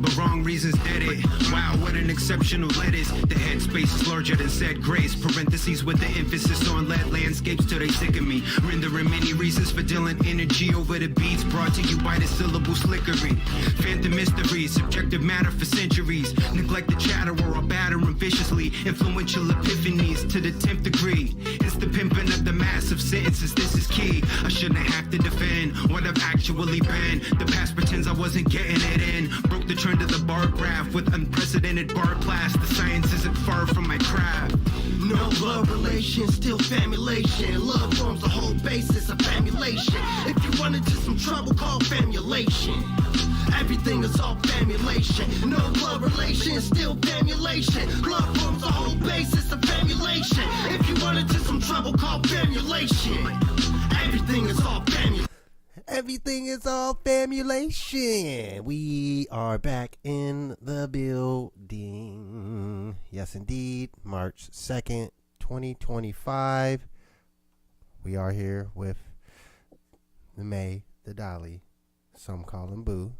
but wrong reasons did it. Wow, what an exceptional lettuce. The headspace is larger than said grace. Parentheses with the emphasis on lead landscapes till they sick of me. Rendering many reasons for dealing energy over the beats brought to you by the syllable slickery. Phantom mysteries, subjective matter for centuries. Neglect the chatter or I'll batter them viciously. Influential epiphanies to the 10th degree. It's the pimping of the massive sentences, this is key. I shouldn't have to defend what I've actually been. The past pretends I wasn't getting it in. Broke the trend of the bar graph with unprecedented bar blast. The science isn't far from my craft. No love relation, still famulation. Love forms the whole basis of famulation. If you run into some trouble, call famulation. Everything is all famulation. No love relation, still famulation. Love forms the whole basis of famulation. If you run into some trouble, call famulation. Everything is all famulation. Everything is all famulation. We are back in the building. Yes, indeed. March 2nd, 2025. We are here with the May, the Dolly, some call him Boo,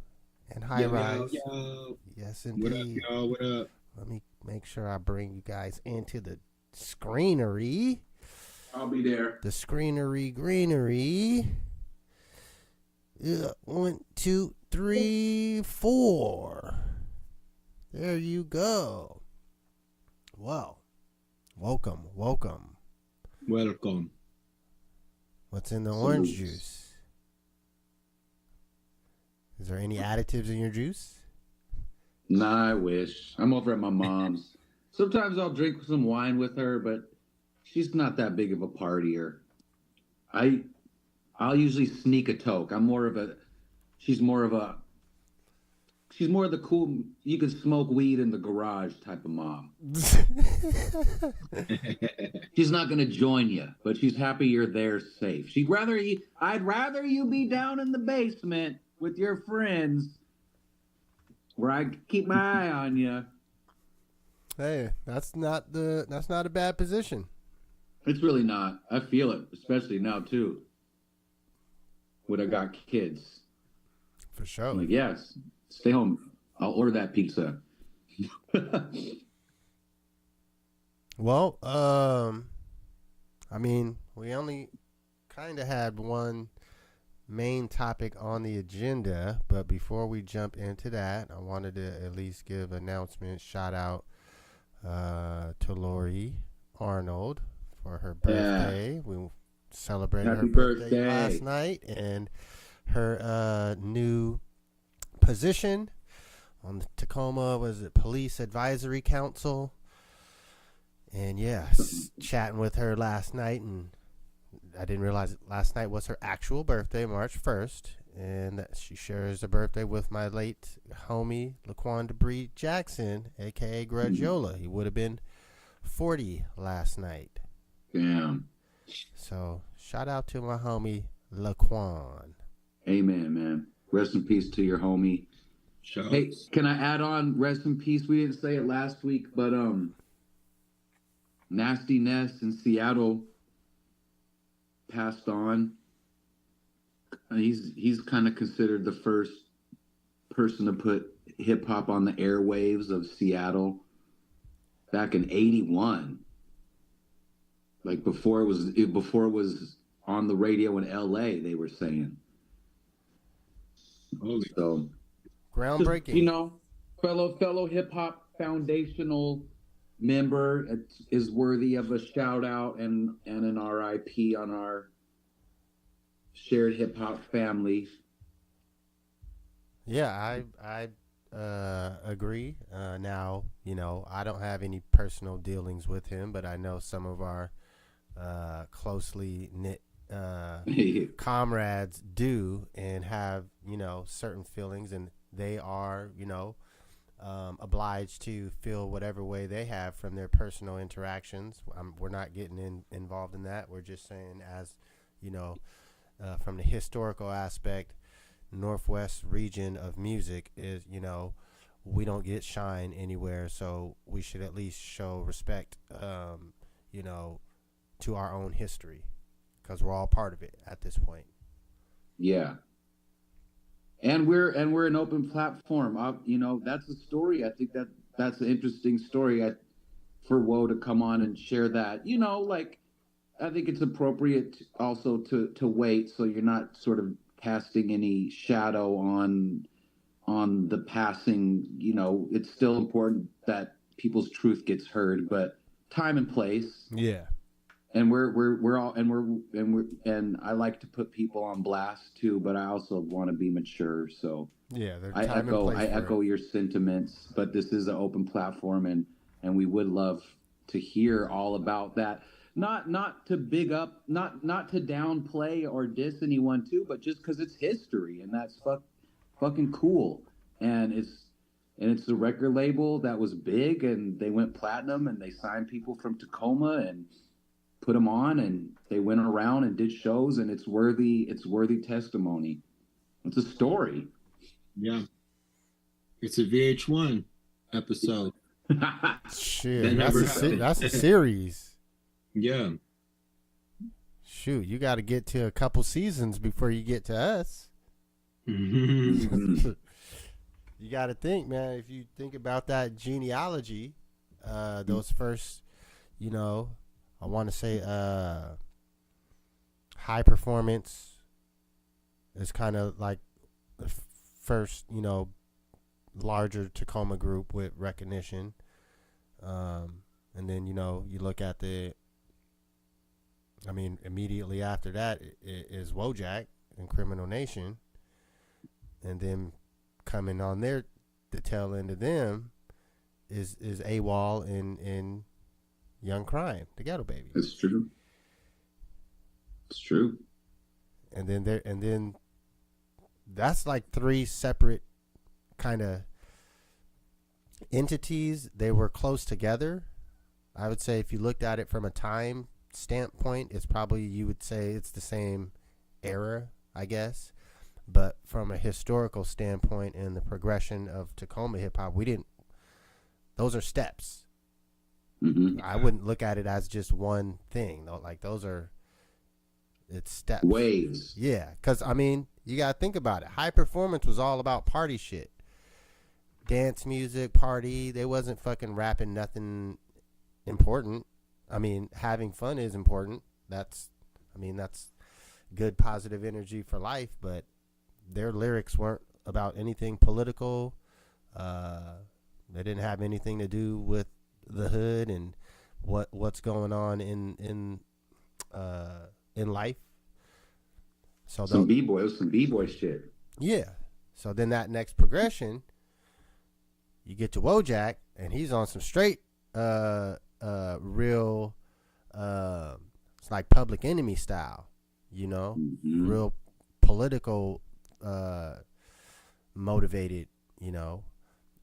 and High Rise. Yo. Yes, indeed. What up, y'all? What up? Let me make sure I bring you guys into the screenery. I'll be there. The screenery greenery. 1, 2, 3, 4. There you go. Well, welcome. Welcome. What's in the orange juice? Is there any additives in your juice? Nah, I wish. I'm over at my mom's. Sometimes I'll drink some wine with her, but she's not that big of a partier. I'll usually sneak a toke. She's more of the cool, you can smoke weed in the garage type of mom. She's not going to join you, but she's happy you're there safe. I'd rather you be down in the basement with your friends where I keep my eye on you. Hey, that's not a bad position. It's really not. I feel it, especially now too. When I got kids. For sure. I'm like, yes, stay home. I'll order that pizza. Well, I mean, we only kind of had one main topic on the agenda, but before we jump into that, I wanted to at least give an announcement, shout out to Lori Arnold for her birthday. We celebrated Happy her birthday birthday last night, and her new position on the Tacoma Police Advisory Council. And chatting with her last night, and I didn't realize last night was her actual birthday, March 1st, and that she shares a birthday with my late homie Laquan Debris Jackson, aka Grudgiola. He would have been 40 last night. Damn. So shout out to my homie Laquan. Amen, man. Rest in peace to your homie. Sure. Hey, can I add on rest in peace? We didn't say it last week, but Nasty Ness in Seattle passed on. He's kind of considered the first person to put hip hop on the airwaves of Seattle back in '81. Like before it was on the radio in LA, they were saying. Holy. So Groundbreaking. just, you know, fellow hip hop foundational member is worthy of a shout out and an RIP on our shared hip hop family. Yeah, I agree. Now, you know, I don't have any personal dealings with him, but I know some of our closely knit comrades do and have, you know, certain feelings, and they are, you know, obliged to feel whatever way they have from their personal interactions. We're not getting involved in that. We're just saying, as you know, from the historical aspect, Northwest region of music is, you know, we don't get shine anywhere, so we should at least show respect, you know, to our own history, because we're all part of it at this point. Yeah. And we're an open platform. You know, that's a story. I think that's an interesting story. For Woe to come on and share that. You know, like I think it's appropriate also to wait so you're not sort of casting any shadow on the passing. You know, it's still important that people's truth gets heard, but time and place. Yeah. And we're all and I like to put people on blast too, but I also want to be mature. So Yeah. I echo your sentiments, but this is an open platform, and we would love to hear all about that. Not to big up, not to downplay or diss anyone too, but just because it's history and that's fucking cool. And it's a record label that was big and they went platinum and they signed people from Tacoma and put them on and they went around and did shows, and it's worthy testimony. It's a story. Yeah. It's a VH1 episode. Shit, that's a series. Yeah. Shoot, you got to get to a couple seasons before you get to us. Mhm. You got to think, man, if you think about that genealogy, those first, you know, I want to say High Performance is kind of like the first, you know, larger Tacoma group with recognition. And then, you know, you look at immediately after that is Wojak and Criminal Nation. And then coming on the tail end of them is AWOL and Young Crime, the Ghetto Baby. It's true. It's true. And then that's like three separate kind of entities. They were close together. I would say if you looked at it from a time standpoint, it's probably, you would say it's the same era, I guess. But from a historical standpoint and the progression of Tacoma hip hop, those are steps. Mm-hmm. I wouldn't look at it as just one thing though. Like it's steps. Waves. Yeah. Cause I mean, you gotta think about it. High Performance was all about party shit. Dance music, party. They wasn't fucking rapping nothing important. I mean, having fun is important. That's good positive energy for life, but their lyrics weren't about anything political. They didn't have anything to do with the hood and what's going on in life. So some b-boy shit. Yeah. So then that next progression, you get to Wojak, and he's on some straight real it's like Public Enemy style, you know, Mm-hmm. real political motivated, you know.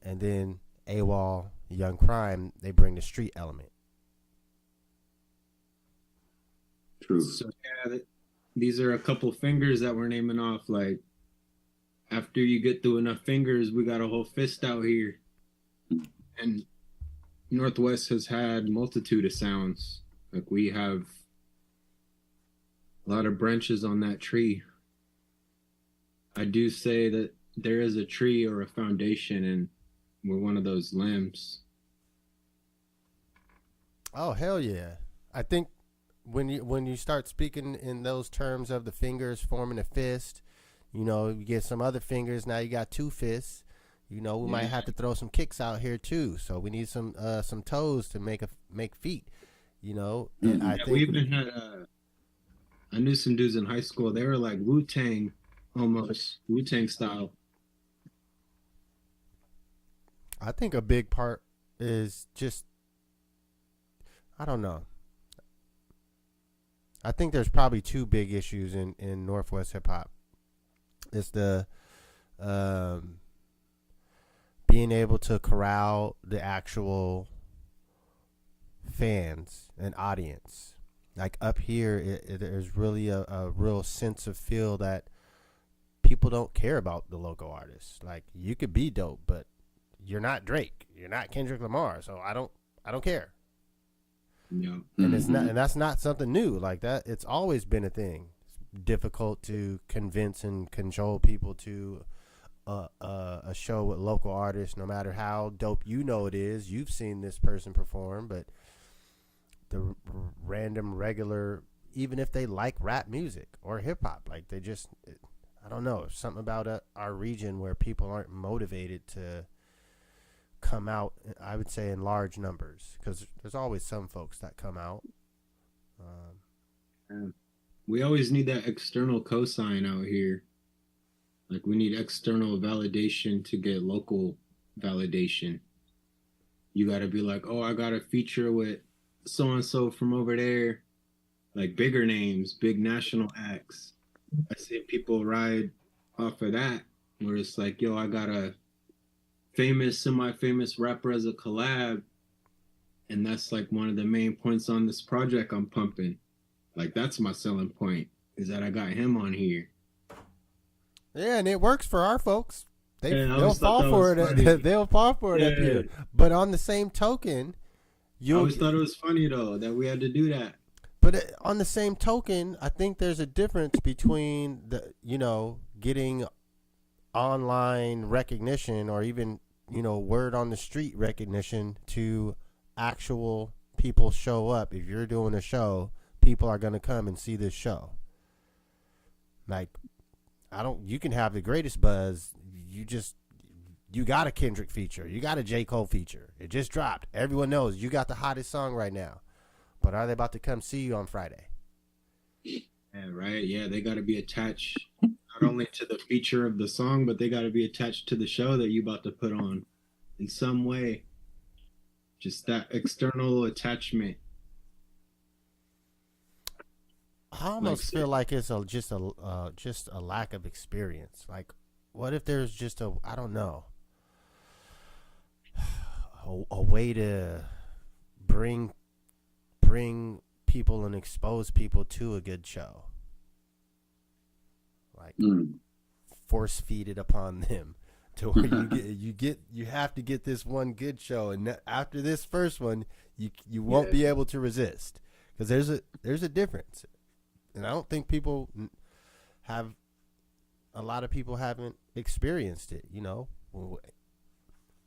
And then AWOL, Young Crime, they bring the street element. True. So yeah, these are a couple fingers that we're naming off. Like after you get through enough fingers, we got a whole fist out here. And Northwest has had multitude of sounds. Like we have a lot of branches on that tree. I do say that there is a tree or a foundation, and we're one of those limbs. Oh hell yeah! I think when you start speaking in those terms of the fingers forming a fist, you know, you get some other fingers. Now you got two fists. You know, we might have to throw some kicks out here too. So we need some toes to make feet. You know, and I think we even had I knew some dudes in high school. They were like Wu-Tang, almost Wu-Tang style. I think a big part is just, I don't know. I think there's probably two big issues in Northwest hip hop. It's the being able to corral the actual fans and audience. Like up here, there's really a real sense of feel that people don't care about the local artists. Like you could be dope, but you're not Drake, you're not Kendrick Lamar, so I don't care. Yeah. And it's not, and that's not something new. Like that, it's always been a thing. It's difficult to convince and control people to a show with local artists, no matter how dope you know it is, you've seen this person perform, but the random regular, even if they like rap music or hip hop, like they just, I don't know, something about our region where people aren't motivated to come out, I would say, in large numbers, because there's always some folks that come out. We always need that external cosign out here. Like, we need external validation to get local validation. You got to be like, oh, I got a feature with so-and-so from over there. Like, bigger names, big national acts. I see people ride off of that, where it's like, yo, I got a famous, semi-famous rapper as a collab. And that's like one of the main points on this project I'm pumping. Like, that's my selling point, is that I got him on here. Yeah, and it works for our folks. They'll fall for it. They'll fall for it up here. But on the same token, I always thought it was funny though that we had to do that. But on the same token, I think there's a difference between getting online recognition or even word on the street recognition to actual people show up. If you're doing a show, people are going to come and see this show. Like, you can have the greatest buzz. You got a Kendrick feature. You got a J. Cole feature. It just dropped. Everyone knows you got the hottest song right now. But are they about to come see you on Friday? Yeah, right. Yeah, they got to be attached not only to the feature of the song, but they got to be attached to the show that you about to put on in some way. Just that external attachment. I almost feel like it's just a lack of experience. Like, what if there's just I don't know, a way to bring people and expose people to a good show, like force feed it upon them to where you have to get this one good show, and after this first one, you won't be able to resist, because there's a difference. And I don't think a lot of people haven't experienced it,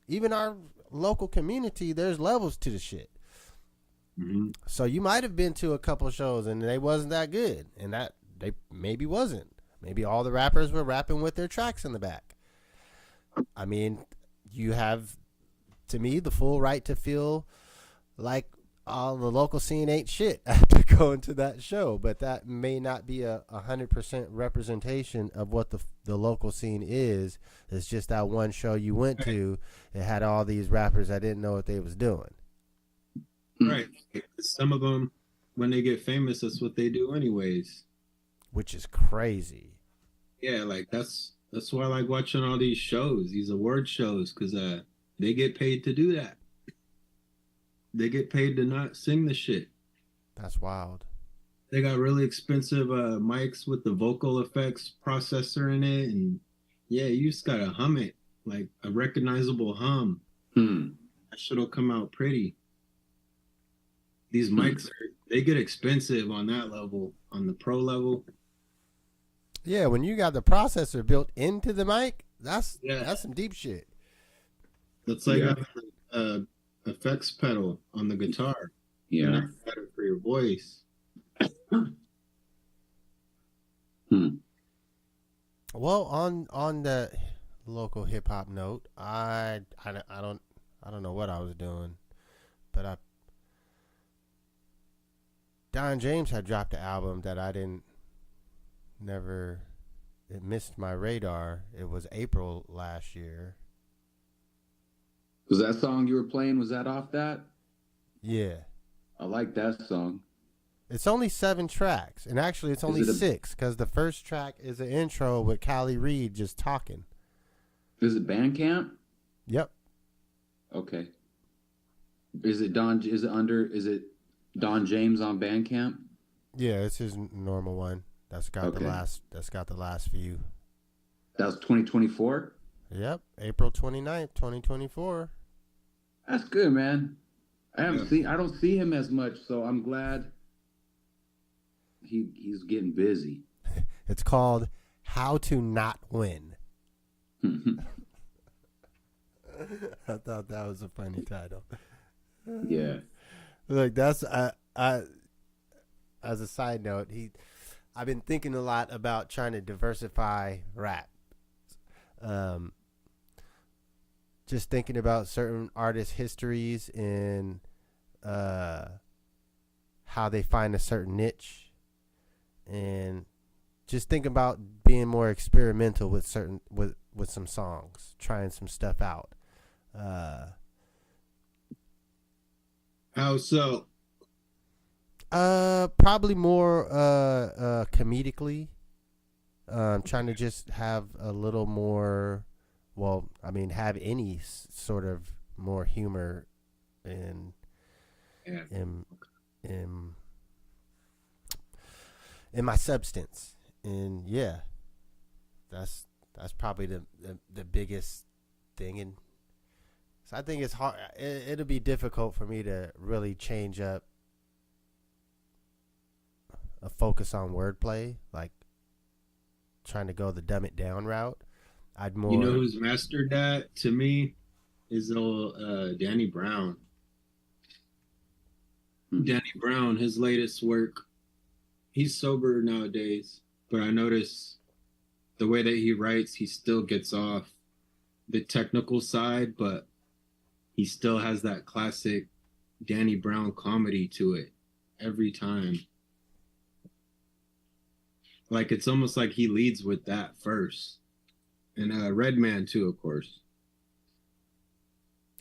Even our local community, there's levels to the shit. Mm-hmm. So you might have been to a couple shows and they wasn't that good. And that they maybe wasn't. Maybe all the rappers were rapping with their tracks in the back. I mean, you have, to me, the full right to feel like all the local scene ain't shit after going to that show, but that may not be 100% representation of what the local scene is. It's just that one show you went to, it had all these rappers that didn't know what they was doing. Right. Some of them, when they get famous, that's what they do anyways. Which is crazy. Yeah, like that's why I like watching all these shows, these award shows, because they get paid to do that. They get paid to not sing the shit. That's wild. They got really expensive mics with the vocal effects processor in it. And yeah, you just got to hum it, like a recognizable hum. That shit will come out pretty. These mics, they get expensive on that level, on the pro level. Yeah, when you got the processor built into the mic, that's some deep shit. That's like having effects pedal on the guitar. Yeah. And that's better for your voice. Well, on the local hip hop note, I don't know what I was doing, but Don James had dropped an album that it missed my radar. It was April last year. Was that song you were playing, was that off that? Yeah. I like that song. It's only 7 tracks, and actually it's only 6, because the first track is an intro with Callie Reed just talking. Is it Bandcamp? Yep. Okay. Is it Don James on Bandcamp? Yeah, it's his normal one. That's got the last few. That was 2024? Yep, April 29th, 2024. That's good, man. I don't see him as much, so I'm glad he's getting busy. It's called How to Not Win. I thought that was a funny title. Yeah. Look, that's I as a side note, I've been thinking a lot about trying to diversify rap. Um, just thinking about certain artists' histories and how they find a certain niche, and just thinking about being more experimental with with some songs, trying some stuff out. How so? Probably more comedically. Trying to just have a little more, well, I mean, have any sort of more humor in Yeah. in in my substance, and yeah, that's probably the biggest thing. And so I think it's hard. It'll be difficult for me to really change up a focus on wordplay, like trying to go the dumb it down route. I'd more. You know who's mastered that to me is Danny Brown. Danny Brown, his latest work, he's sober nowadays, but I notice the way that he writes, he still gets off the technical side, but he still has that classic Danny Brown comedy to it every time. Like, it's almost like he leads with that first. And Redman too, of course.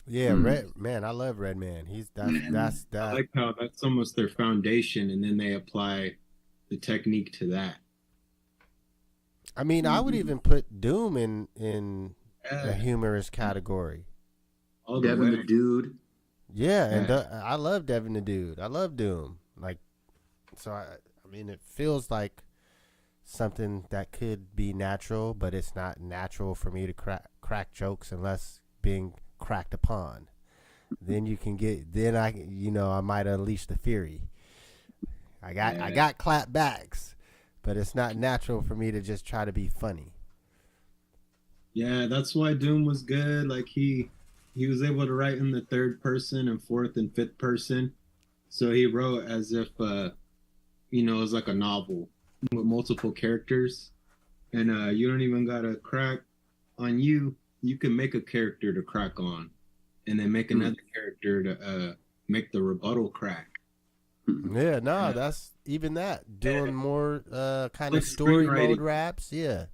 Yeah, Redman. I love Redman. That's I like how that's almost their foundation, and then they apply the technique to that. I mean, I would even put Doom in a humorous category. Devin the Dude. Yeah, and I love Devin the Dude. I love Doom. Like, so I mean, it feels like something that could be natural, but it's not natural for me to crack jokes unless being cracked upon. Then you can get. Then I might unleash the fury. I got clap backs, but it's not natural for me to just try to be funny. Yeah, that's why Doom was good. Like he was able to write in the third person and fourth and fifth person. So he wrote as if it was like a novel with multiple characters. And you don't even gotta crack on you. You can make a character to crack on, and then make another character to make the rebuttal crack. Yeah, no, that's even that doing more kind of story mode raps. Yeah,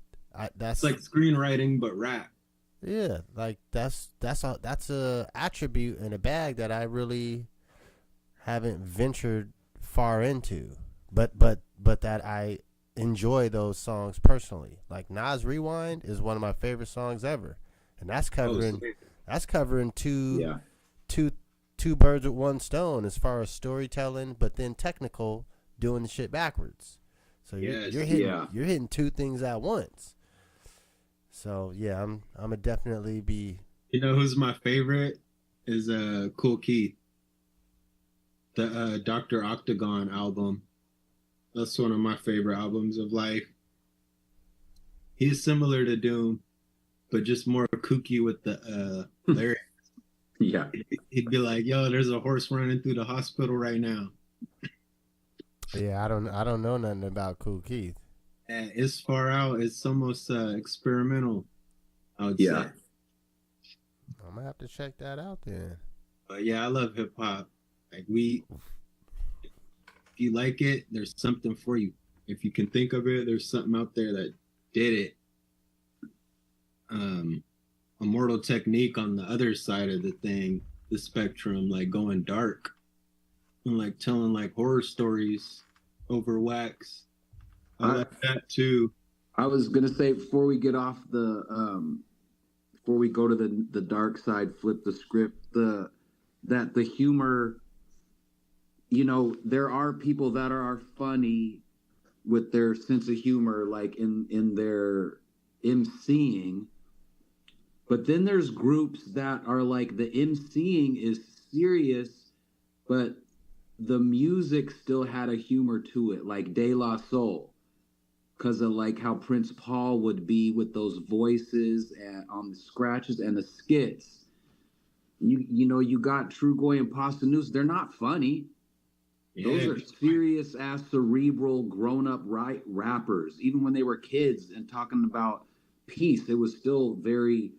that's like screenwriting but rap. Yeah, like that's a attribute in a bag that I really haven't ventured far into, but that I enjoy those songs personally. Like Nas Rewind is one of my favorite songs ever, and that's covering two birds with one stone as far as storytelling, but then technical, doing the shit backwards. So you're hitting two things at once. So yeah, I'm a definitely be. You know who's my favorite is Cool Keith. The Dr. Octagon album. That's one of my favorite albums of life. He's similar to Doom, but just more kooky with the lyrics. Yeah. He'd be like, "Yo, there's a horse running through the hospital right now." Yeah, I don't know nothing about Cool Keith. It's far out. It's almost experimental, I would say. I'm gonna have to check that out then. But yeah, I love hip hop. Like if you like it, there's something for you. If you can think of it, there's something out there that did it. Immortal Technique on the other side of the spectrum, like going dark and like telling like horror stories over wax. I like that too. I was gonna say before we get off before we go to the dark side, flip the script, that the humor, there are people that are funny with their sense of humor, like in their emceeing. But then there's groups that are like the emceeing is serious, but the music still had a humor to it, like De La Soul. because of like how Prince Paul would be with those voices and on the scratches and the skits. You know, you got Trugoy and Pasta News. They're not funny. Those are serious ass cerebral grown up rappers. Even when they were kids and talking about peace, it was still very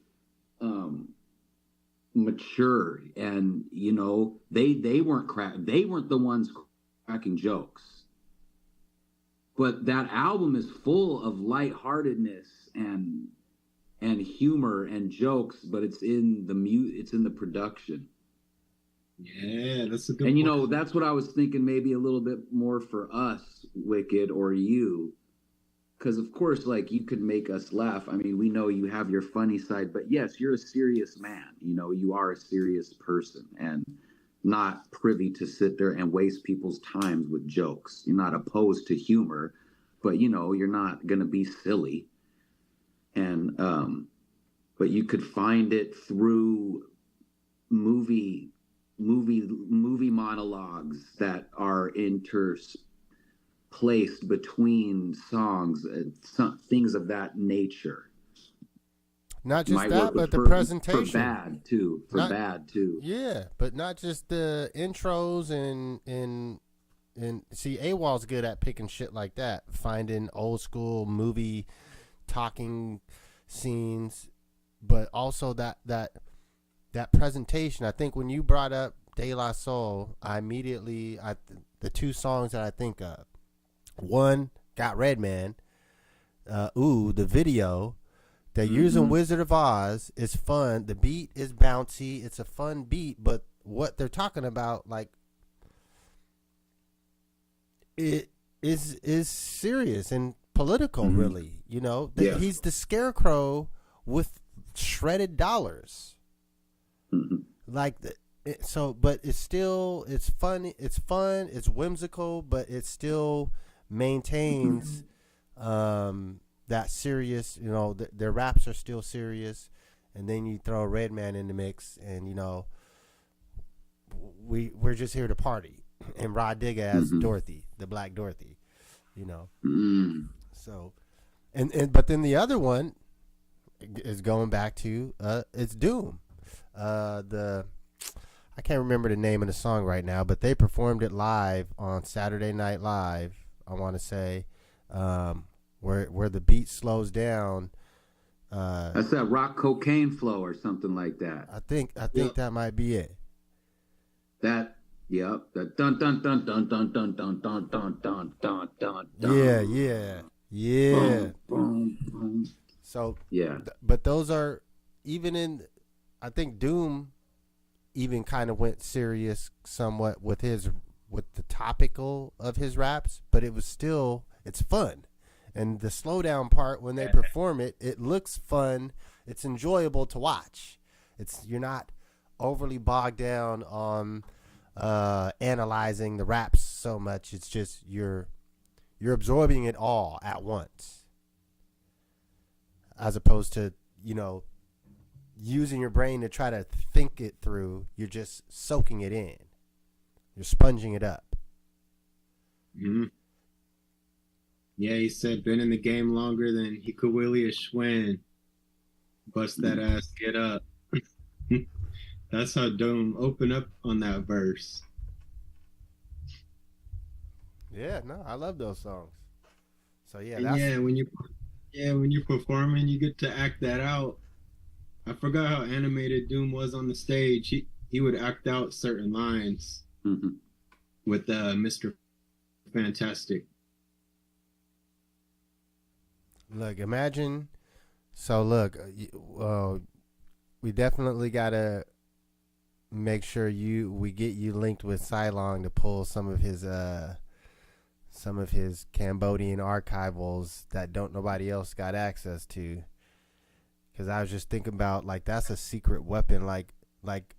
mature. And you know, they weren't the ones cracking jokes. But that album is full of lightheartedness and humor and jokes, but it's in the production. Yeah, that's a good And you point. know, that's what I was thinking, maybe a little bit more for us, Wicked, or you. Because of course, like, you could make us laugh. I mean, we know you have your funny side, but yes, you're a serious man. You know, you are a serious person and not privy to sit there and waste people's times with jokes. You're not opposed to humor, but you know, you're not gonna be silly. And but you could find it through movie monologues that are interspaced between songs and things of that nature. Not just that, but the presentation. For bad too. Yeah, but not just the intros and see, AWOL's good at picking shit like that, finding old school movie talking scenes, but also that presentation. I think when you brought up De La Soul, the two songs that I think of, one got Redman, the video. They're using Wizard of Oz. It's fun. The beat is bouncy. It's a fun beat, but what they're talking about, like, it is serious and political, really. You know, he's the scarecrow with shredded dollars. Like, but it's fun. It's fun. It's whimsical, but it still maintains that serious. You know, their raps are still serious, and then you throw Redman in the mix, and you know, we're just here to party, and Rod Digger as Dorothy, the Black Dorothy. You know, so, but then the other one is going back to it's Doom. I can't remember the name of the song right now, but they performed it live on Saturday Night Live. I want to say, where the beat slows down. That's that rock cocaine flow or something like that. I think that might be it. That that dun dun dun dun dun dun dun dun dun dun dun dun. Yeah. Boom, boom. So yeah, but those are even in. I think Doom even kind of went serious somewhat with the topical of his raps, but it's fun. And the slowdown part, when they perform it, it looks fun. It's enjoyable to watch. You're not overly bogged down on analyzing the raps so much. It's just you're absorbing it all at once, as opposed to, you know, using your brain to try to think it through. You're just soaking it in. You're sponging it up. Yeah, he said been in the game longer than he could Willie a Schwinn. Bust that ass, get up. That's how Doom opened up on that verse. Yeah, no, I love those songs. So yeah, when you're performing, you get to act that out. I forgot how animated Doom was on the stage. He would act out certain lines with Mr. Fantastic. Look, imagine. So look, we definitely gotta make sure we get you linked with Cylon to pull some of his Cambodian archivals that nobody else got access to. Because I was just thinking about, like, that's a secret weapon, like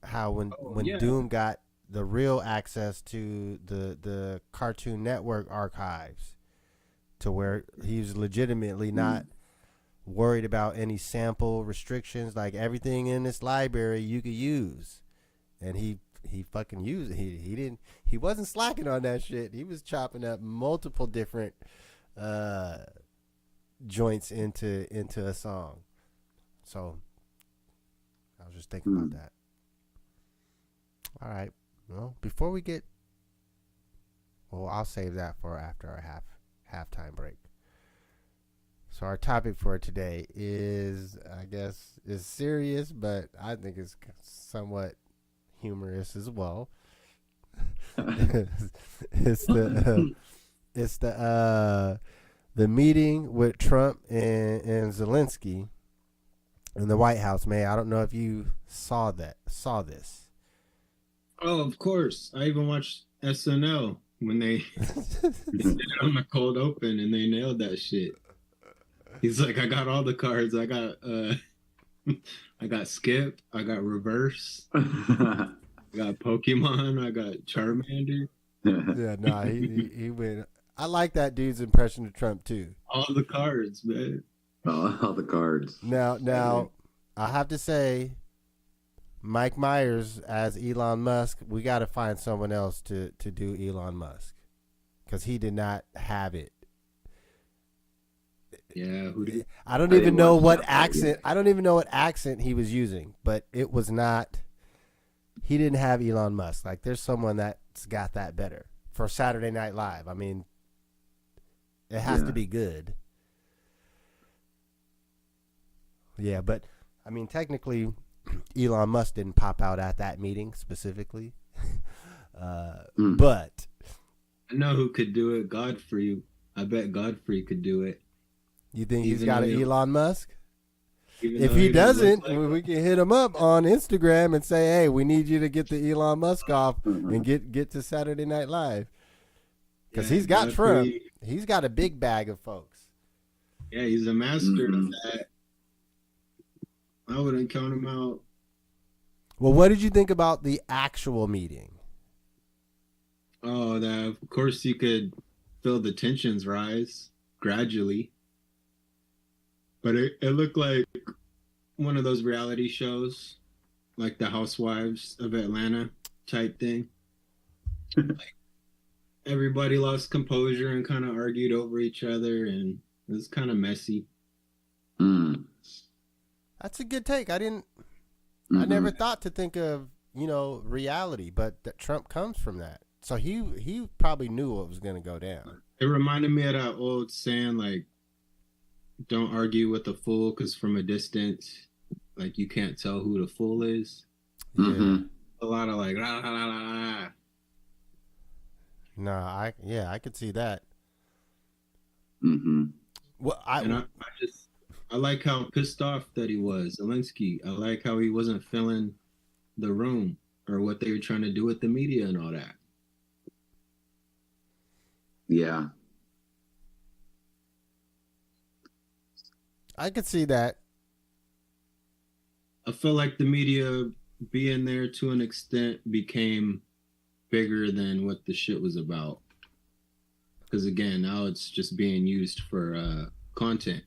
how when Doom got the real access to the Cartoon Network archives, to where he was legitimately not worried about any sample restrictions. Like, everything in this library you could use, and he fucking used it. He wasn't slacking on that shit. He was chopping up multiple different joints into a song. So I was just thinking about that. All right. Well, before we get, I'll save that for after our halftime break. So our topic for today is, I guess, is serious, but I think it's somewhat humorous as well. It's the meeting with Trump and Zelensky in the White House, man. I don't know if you saw this. Oh, of course. I even watched SNL when they did it on the cold open and they nailed that shit. He's like, I got all the cards. I got I got Skip, I got Reverse, I got Pokemon, I got Charmander. Yeah, no, he went. I like that dude's impression of Trump too. All the cards, man. All the cards. Now, I have to say, Mike Myers as Elon Musk, we got to find someone else to do Elon Musk, because he did not have it. Yeah, who did? I don't even know what accent. I don't even know what accent he was using, but it was not. He didn't have Elon Musk. Like, there's someone that's got that better for Saturday Night Live. I mean, it has to be good. Yeah, but I mean, technically, Elon Musk didn't pop out at that meeting specifically. But I know who could do it. Godfrey. I bet Godfrey could do it. You think he's got an Elon Musk? If he he doesn't, we can hit him up on Instagram and say, "Hey, we need you to get the Elon Musk off and get to Saturday Night Live." Because he's got Trump. He's got a big bag of folks. Yeah, he's a master of that. I wouldn't count him out. Well, what did you think about the actual meeting? Oh, that of course you could feel the tensions rise gradually. But it looked like one of those reality shows, like the Housewives of Atlanta type thing. Like, everybody lost composure and kind of argued over each other, and it was kind of messy. That's a good take. I never thought to think of, reality, but that Trump comes from that. So he probably knew what was going to go down. It reminded me of that old saying, like, don't argue with a fool, because from a distance, like, you can't tell who the fool is. Yeah. A lot of like, la, la, la, la, la. No, I could see that. Well, I like how pissed off that he was, Zelensky. I like how he wasn't filling the room or what they were trying to do with the media and all that. Yeah. I could see that. I feel like the media being there to an extent became bigger than what the shit was about. Because again, now it's just being used for content.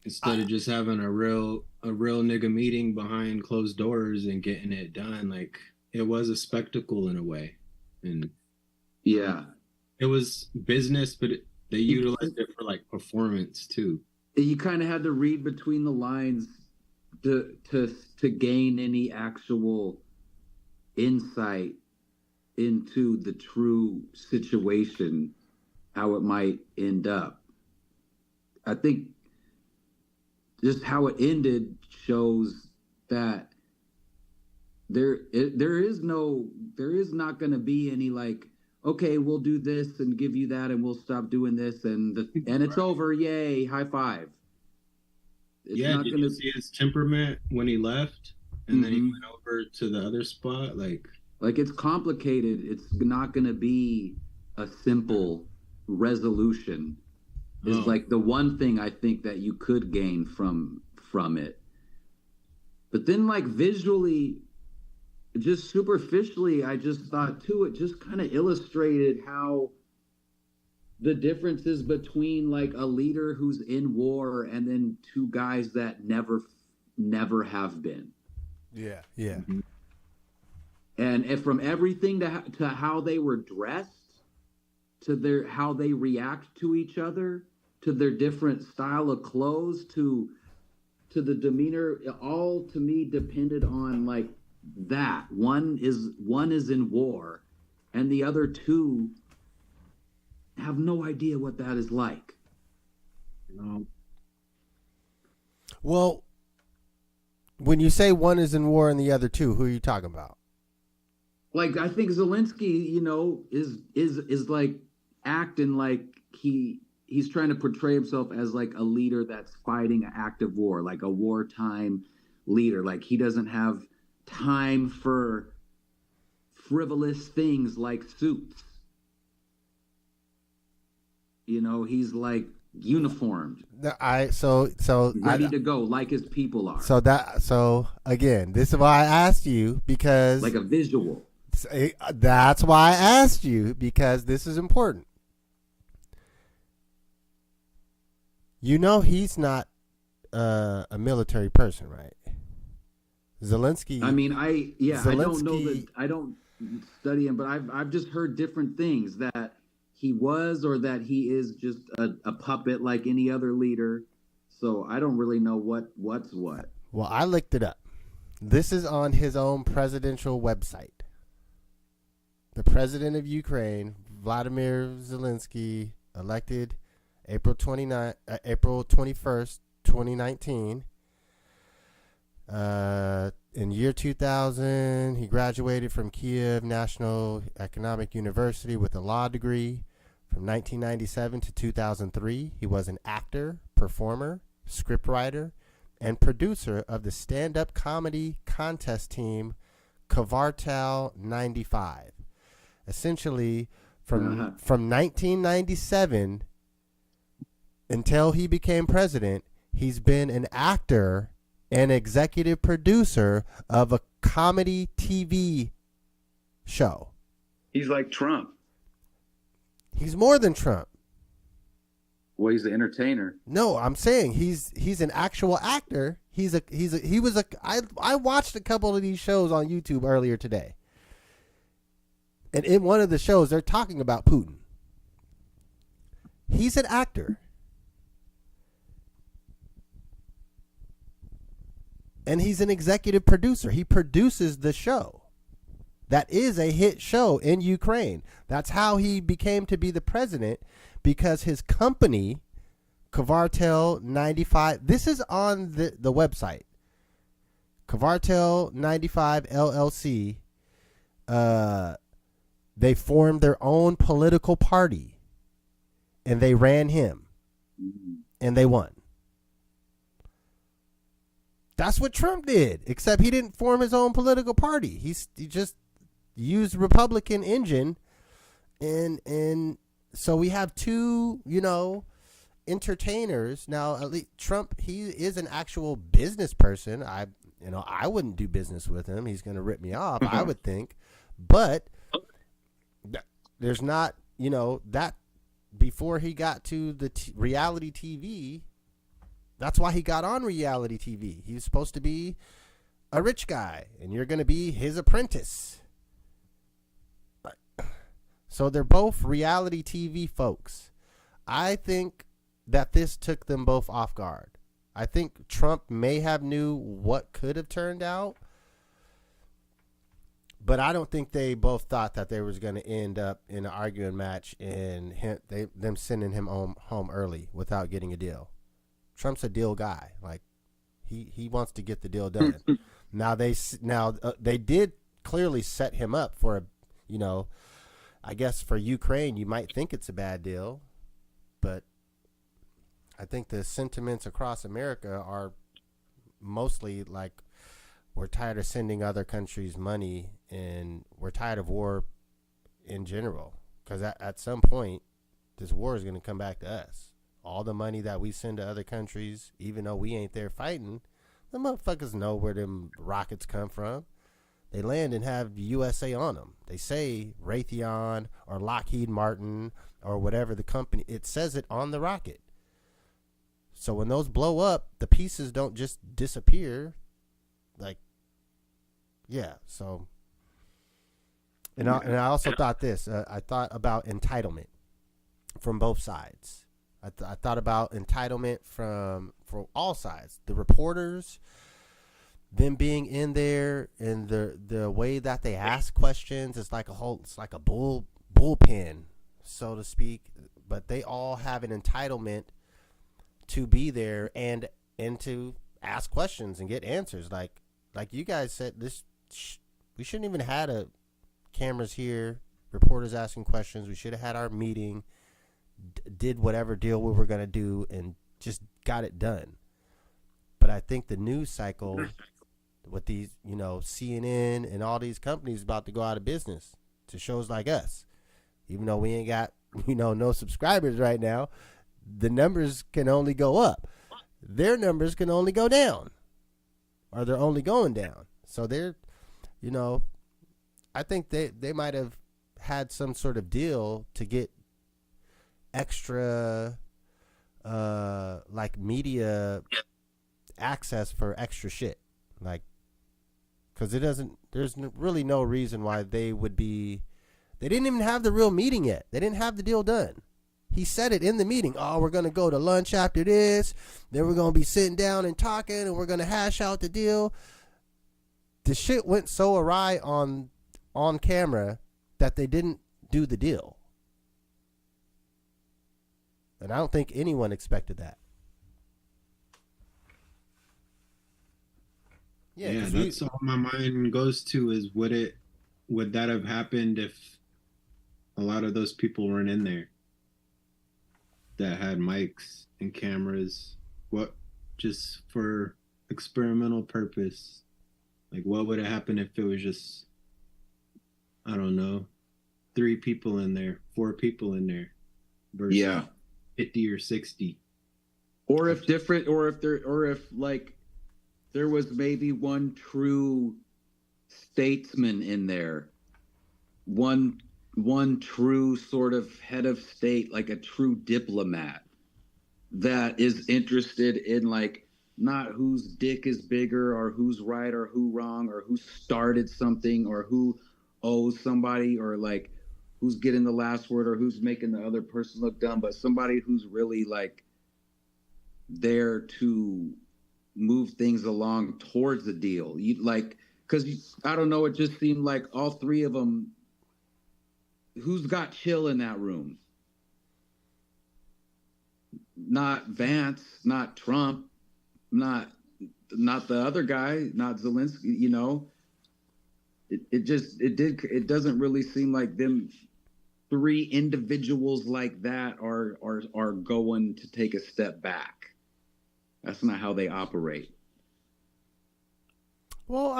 Instead of just having a real nigga meeting behind closed doors and getting it done, like, it was a spectacle in a way. And yeah, it was business, but they utilized it for like performance too. You kind of had to read between the lines to gain any actual insight into the true situation, how it might end up. I think just how it ended shows that there is not going to be any like, okay, we'll do this and give you that and we'll stop doing this and it's over, yay, high five. It's yeah, not did gonna... you see his temperament when he left and then he went over to the other spot? Like it's complicated. It's not going to be a simple resolution. Is like the one thing I think that you could gain from it. But then, like, visually, just superficially, I just thought too, it just kind of illustrated how the differences between like a leader who's in war and then two guys that never have been. Yeah. Yeah. And from everything to how they were dressed to how they react to each other, to their different style of clothes, to the demeanor, it all to me depended on like that. One is in war, and the other two have no idea what that is like. You know? Well, when you say one is in war and the other two, who are you talking about? Like, I think Zelensky, you know, is like acting like he's trying to portray himself as like a leader that's fighting an active war, like a wartime leader. Like, he doesn't have time for frivolous things like suits. You know, he's like uniformed, ready to go, like his people are. So again, this is why I asked you, because Like a visual. That's why I asked you, because this is important. You know, he's not a military person, right? Zelensky. I mean, Zelensky, I don't know that, I don't study him, but I've just heard different things, that he was, or that he is just a puppet like any other leader. So I don't really know what's what. Well, I looked it up. This is on his own presidential website. The president of Ukraine, Vladimir Zelensky, elected April 21st, 2019. In year 2000, he graduated from Kiev National Economic University with a law degree. From 1997 to 2003, he was an actor, performer, scriptwriter, and producer of the stand-up comedy contest team Kvartal 95. Essentially, from 1997 until he became president, he's been an actor and executive producer of a comedy TV show. He's like Trump. He's more than Trump. Well, he's an entertainer. No, I'm saying he's an actual actor. I watched a couple of these shows on YouTube earlier today. And in one of the shows, they're talking about Putin. He's an actor. And he's an executive producer. He produces the show. That is a hit show in Ukraine. That's how he became to be the president, because his company, Kvartal 95, this is on the website. Kvartal 95 LLC, they formed their own political party, and they ran him, and they won. That's what Trump did, except he didn't form his own political party. He just used Republican engine, and so we have two, entertainers. Now, at least Trump, he is an actual business person. I wouldn't do business with him. He's going to rip me off, I would think. But there's not, that before he got to the reality TV. That's why he got on reality TV. He was supposed to be a rich guy, and you're going to be his apprentice. So they're both reality TV folks. I think that this took them both off guard. I think Trump may have knew what could have turned out, but I don't think they both thought that they was going to end up in an arguing match and them sending him home early without getting a deal. Trump's a deal guy. Like, he wants to get the deal done. Now they did clearly set him up for I guess for Ukraine, you might think it's a bad deal, but I think the sentiments across America are mostly like, we're tired of sending other countries money, and we're tired of war in general, because at some point this war is going to come back to us. All the money that we send to other countries, even though we ain't there fighting, the motherfuckers know where them rockets come from. They land and have USA on them. They say Raytheon or Lockheed Martin or whatever the company, it says it on the rocket. So when those blow up, the pieces don't just disappear. Like, yeah, so. And I also thought this. I thought about entitlement from both sides. I thought about entitlement for all sides. The reporters, them being in there, and the way that they ask questions, it's like a bullpen, so to speak. But they all have an entitlement to be there and to ask questions and get answers. Like you guys said, we shouldn't even had cameras here, reporters asking questions. We should have had our meeting, did whatever deal we were going to do, and just got it done. But I think the news cycle with these, CNN and all these companies about to go out of business to shows like us. Even though we ain't got, no subscribers right now, the numbers can only go up. Their numbers can only go down, or they're only going down. So they're, I think they might have had some sort of deal to get extra, media access for extra shit. Because there's really no reason why they would be, they didn't even have the real meeting yet. They didn't have the deal done. He said it in the meeting. Oh, we're going to go to lunch after this. Then we're going to be sitting down and talking, and we're going to hash out the deal. The shit went so awry on camera that they didn't do the deal. And I don't think anyone expected that. Yeah, that's all my mind goes to is would that have happened if a lot of those people weren't in there that had mics and cameras? What, just for experimental purpose? What would have happened if it was just, I don't know, 3 people in there, 4 people in there versus 50 or 60? Or if there was maybe one true statesman in there, one true sort of head of state, like a true diplomat that is interested in not whose dick is bigger or who's right or who wrong or who started something or who owes somebody or who's getting the last word or who's making the other person look dumb, but somebody who's really there to move things along towards the deal. Because I don't know, it just seemed like all 3 of them, who's got chill in that room? Not Vance, not Trump, not the other guy, not Zelensky. It doesn't really seem like them 3 individuals like that are going to take a step back. That's not how they operate. Well,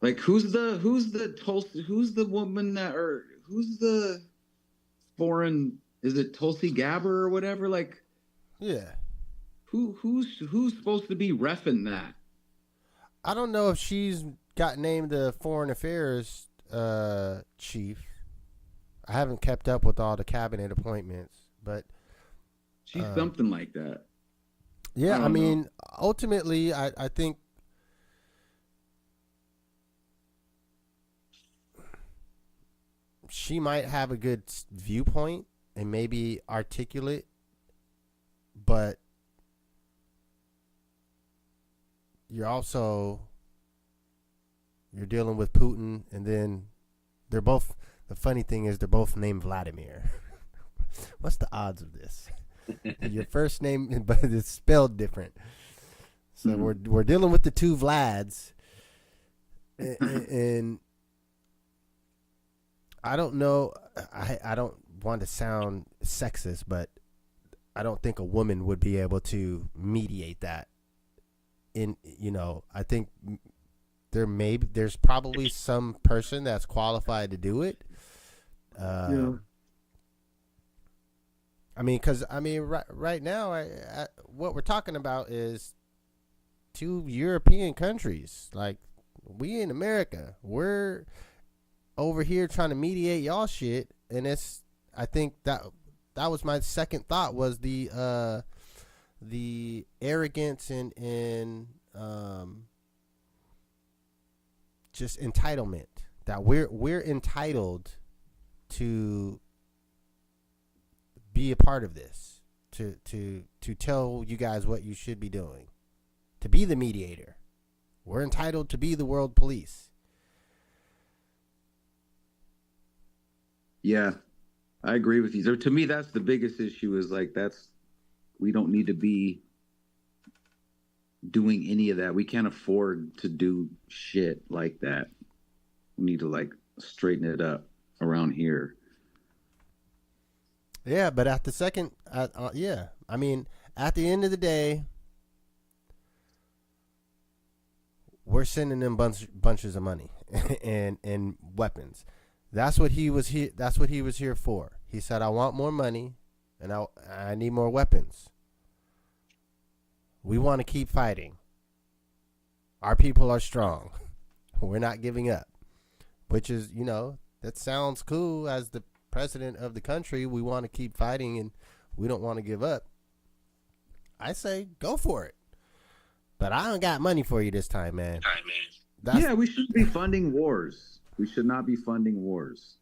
who's the woman that, or who's the foreign, is it Tulsi Gabbard or whatever? Yeah. Who's supposed to be reffing that? I don't know if she's got named the foreign affairs chief. I haven't kept up with all the cabinet appointments, but she's something like that. Yeah, I mean, ultimately, I think she might have a good viewpoint and maybe articulate, but you're dealing with Putin, and then they're both, the funny thing is they're both named Vladimir. What's the odds of this? Your first name, but it's spelled different. So we're dealing with the 2 Vlads, and I don't know. I don't want to sound sexist, but I don't think a woman would be able to mediate that. I think there's probably some person that's qualified to do it. Right now, what we're talking about is 2 European countries. We in America, we're over here trying to mediate y'all shit, and I think that was my second thought, was the arrogance and just entitlement, that we're entitled to be a part of this. to tell you guys what you should be doing, to be the mediator. We're entitled to be the world police. Yeah, I agree with you. So to me, that's the biggest issue is like, we don't need to be doing any of that. We can't afford to do shit like that. We need to like straighten it up around here. Yeah, but at the second, yeah, I mean, at the end of the day, we're sending them bunches of money and weapons. That's what he was here. That's what he was here for. He said, "I want more money, and I need more weapons. We want to keep fighting. Our people are strong. We're not giving up." Which is, that sounds cool. As the president of the country, we want to keep fighting and we don't want to give up. I say go for it. But I don't got money for you this time, man. Yeah, we shouldn't be funding wars. We should not be funding wars.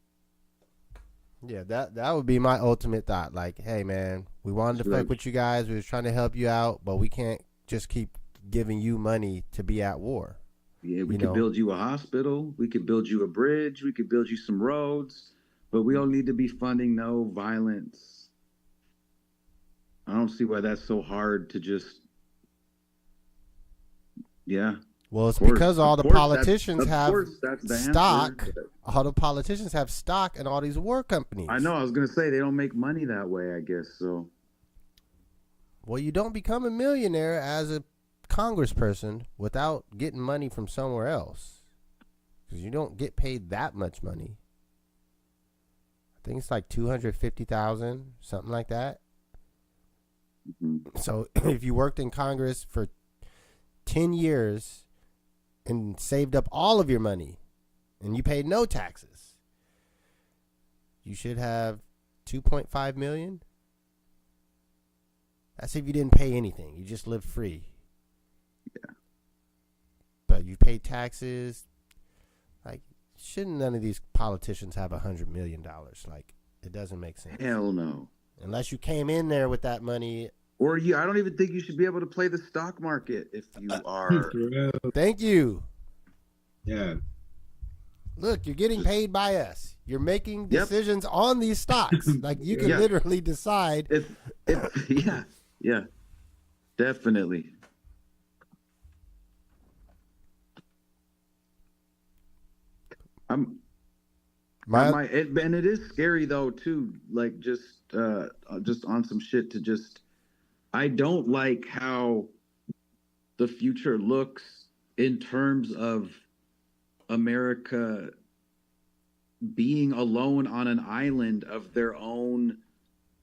Yeah, that would be my ultimate thought. Like, hey, man, we wanted to fuck with you guys. We was trying to help you out, but we can't just keep giving you money to be at war. Yeah, we could build you a hospital. We could build you a bridge. We could build you some roads. But we don't need to be funding no violence. I don't see why that's so hard to just... Yeah. Well, it's because all the politicians have stock. All the politicians have stock in all these war companies. I know. I was going to say they don't make money that way, I guess. So. Well, you don't become a millionaire as a congressperson without getting money from somewhere else, because you don't get paid that much money. I think it's like $250,000, something like that. Mm-hmm. So if you worked in Congress for 10 years and saved up all of your money and you paid no taxes, you should have $2.5 million. That's if you didn't pay anything. You just lived free. Yeah. But you paid taxes. Like, shouldn't none of these politicians have $100 million? Like, it doesn't make sense. Hell no. Unless you came in there with that money. Or I don't even think you should be able to play the stock market if you are. Thank you. Yeah. Look, you're getting paid by us. You're making decisions on these stocks. Like, you can literally decide. Yeah, definitely. And it is scary though too. Like just on some shit to just. I don't like how the future looks in terms of America being alone on an island of their own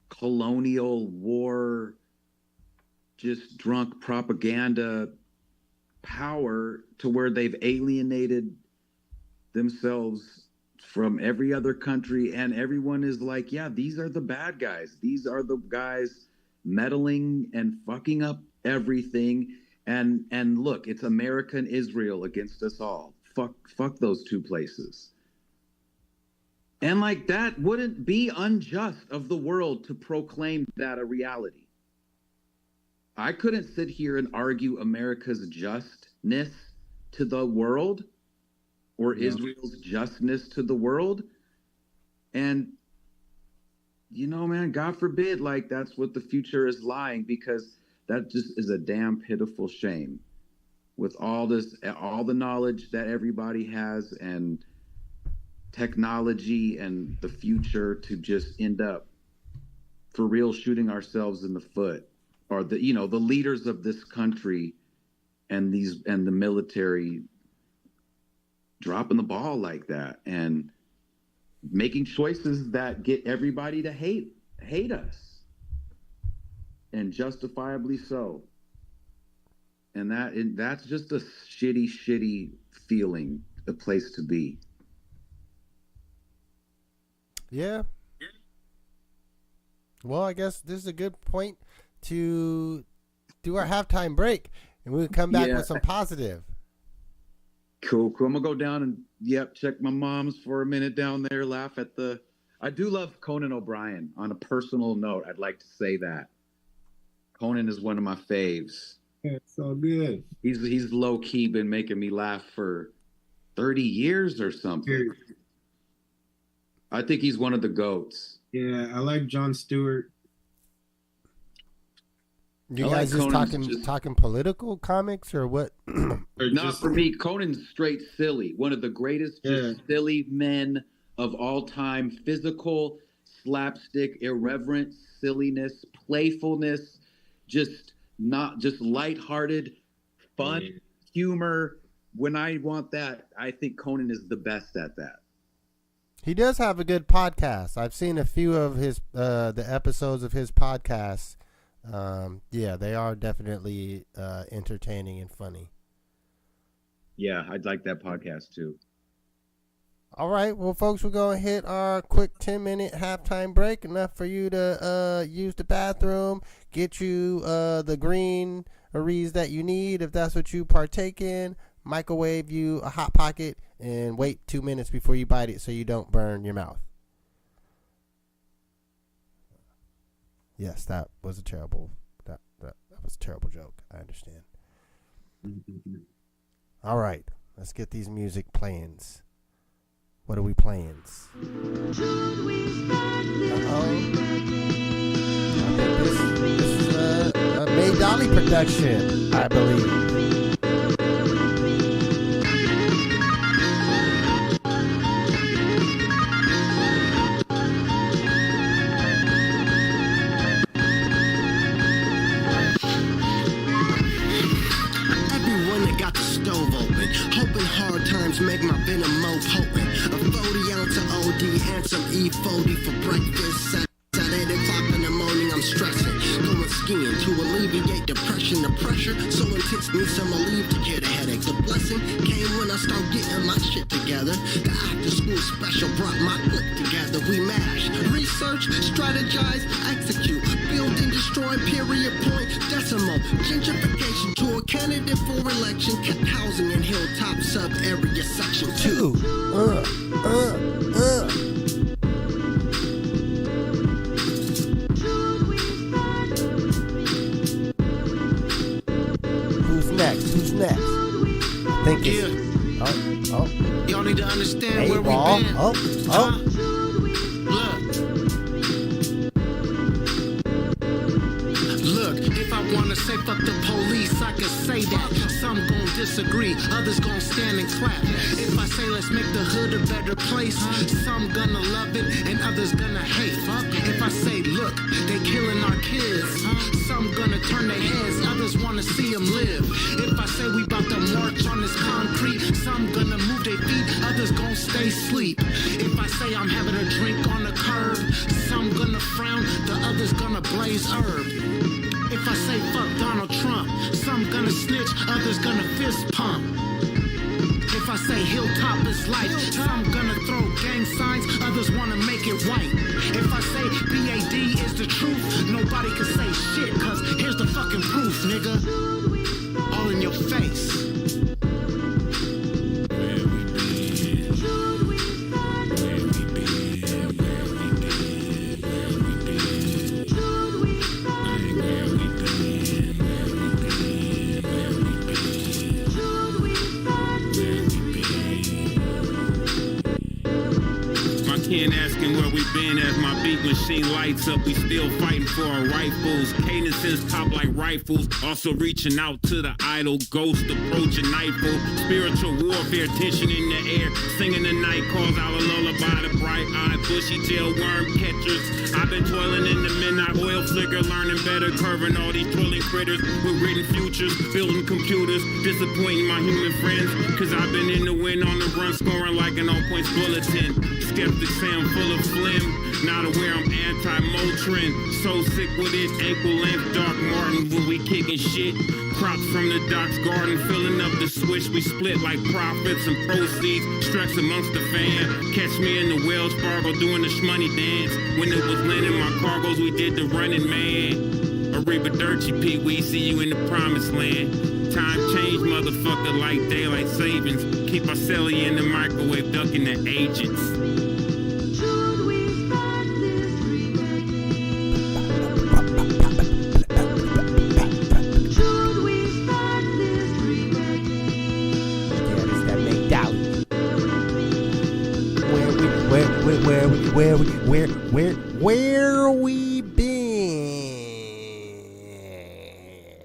colonial war, just drunk propaganda power, to where they've alienated themselves from every other country, and everyone is like, yeah, these are the bad guys. These are the guys meddling and fucking up everything. And look, it's America and Israel against us all. Fuck those two places. And like, that wouldn't be unjust of the world to proclaim that a reality. I couldn't sit here and argue America's justness to the world or Israel's justness to the world. And, man, God forbid, like, that's what the future is lying, because that just is a damn pitiful shame with all the knowledge that everybody has and technology and the future, to just end up for real shooting ourselves in the foot, or the leaders of this country and the military dropping the ball like that and making choices that get everybody to hate us, and justifiably so. And that's just a shitty feeling, a place to be. Yeah. Well, I guess this is a good point to do our halftime break, and we'll come back with some positive. Cool. I'm gonna go down and check my mom's for a minute down there. Laugh at I do love Conan O'Brien. On a personal note, I'd like to say that Conan is one of my faves. Yeah, it's all good. He's low key been making me laugh for 30 years or something. I think he's one of the GOATs. Yeah, I like Jon Stewart. You guys just talking political comics or what? Not for me. Conan's straight silly. One of the greatest just silly men of all time. Physical, slapstick, irreverent, silliness, playfulness, just lighthearted, fun, humor. When I want that, I think Conan is the best at that. He does have a good podcast. I've seen a few of his the episodes of his podcasts. Yeah, they are definitely entertaining and funny. Yeah, I'd like that podcast too. All right, well, folks, we're going to hit our quick 10-minute halftime break. Enough for you to use the bathroom, get you the greeneries that you need if that's what you partake in, microwave you a Hot Pocket, and wait 2 minutes before you bite it so you don't burn your mouth. Yes, that was a terrible that was a terrible joke. I understand. All right, let's get these music plans. What are we playing? This is a May Dolly production, I believe. Make my venom more potent. A 40 ounce of OD and some E40 for breakfast. At 8 o'clock in the morning, I'm stressing. Going skiing to alleviate depression. The pressure so intense, need some relief to get a headache. The blessing came when I start getting my shit together. The after school special brought my clique together. We mash, research, strategize, execute, build and destroy, period, point, decimal. Gentrification to a candidate for election. Kept housing in hilltop sub-area section 2. Who's next? I think it's... Oh. Y'all need to understand hey, where we been. Look, if I wanna say fuck the police, I can say that. Some gon' disagree, others gon' stand and clap. If I say let's make the hood a better place, some gonna love it and others gonna hate. If I say look, they killing our kids, some gonna turn their heads, others wanna see them live. If I say we bout to march on this concrete, some gonna move their feet, others gon' stay asleep. If I say I'm having a drink on the curb, some gonna frown, the others gonna blaze herb. If I say fuck Donald Trump, some gonna snitch, others gonna fist pump. If I say hilltop is life, some gonna throw gang signs, others wanna make it white. If I say BAD is the truth, nobody can say shit, cause here's the fucking proof, nigga. All in your face. Asking where we been as my beat machine lights up. We still fighting for our rifles. Cadences pop like rifles. Also reaching out to the idol. Ghost approaching nightfall. Spiritual warfare, tension in the air. Singing the night calls out a lullaby. The bright-eyed, bushy-tailed worm catchers. I've been toiling in the midnight oil flicker. Learning better, curving all these twirling critters. With written futures, building computers. Disappointing my human friends. Cause I've been in the wind on the run, scoring like an all-points bulletin. Skeptics say I'm full of phlegm. Not aware I'm anti-Motrin. So sick with it, ankle length, Dark Martin when we kicking shit. Crops from the doc's garden, filling up the switch. We split like profits and proceeds. Stretch amongst the fan. Catch me in the Wells Fargo doing the shmoney dance. When it was landing my cargoes, we did the running man. Arrivederci, Pete, we see you in the promised land. Time change, motherfucker, like daylight savings. Keep our celly in the microwave, ducking the agents. we been?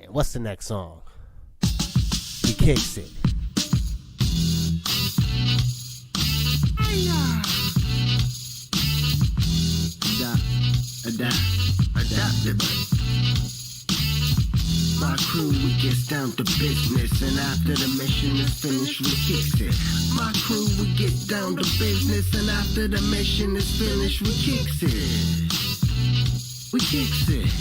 What's the next song? He kicks it. Adapted. My crew, we gets down to business, and after the mission is finished, we kicks it. My crew, we get down to business, and after the mission is finished, we kicks it. We kicks it.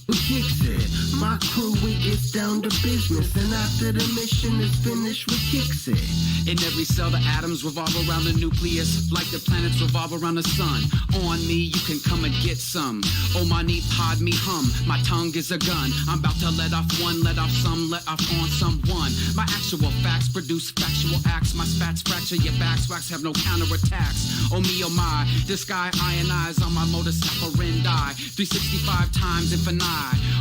We kicks it. My crew, we gets down to business, and after the mission is finished, we kicks it. In every cell, the atoms revolve around the nucleus, like the planets revolve around the sun. On me, you can come and get some. Oh, my neat pod me hum. My tongue is a gun. I'm about to let off one, let off some, let off on someone. My actual facts produce factual acts. My spats fracture your backs. Wax have no counterattacks. Oh me, oh my. This guy ionize on my modus operandi. 365 times infinite.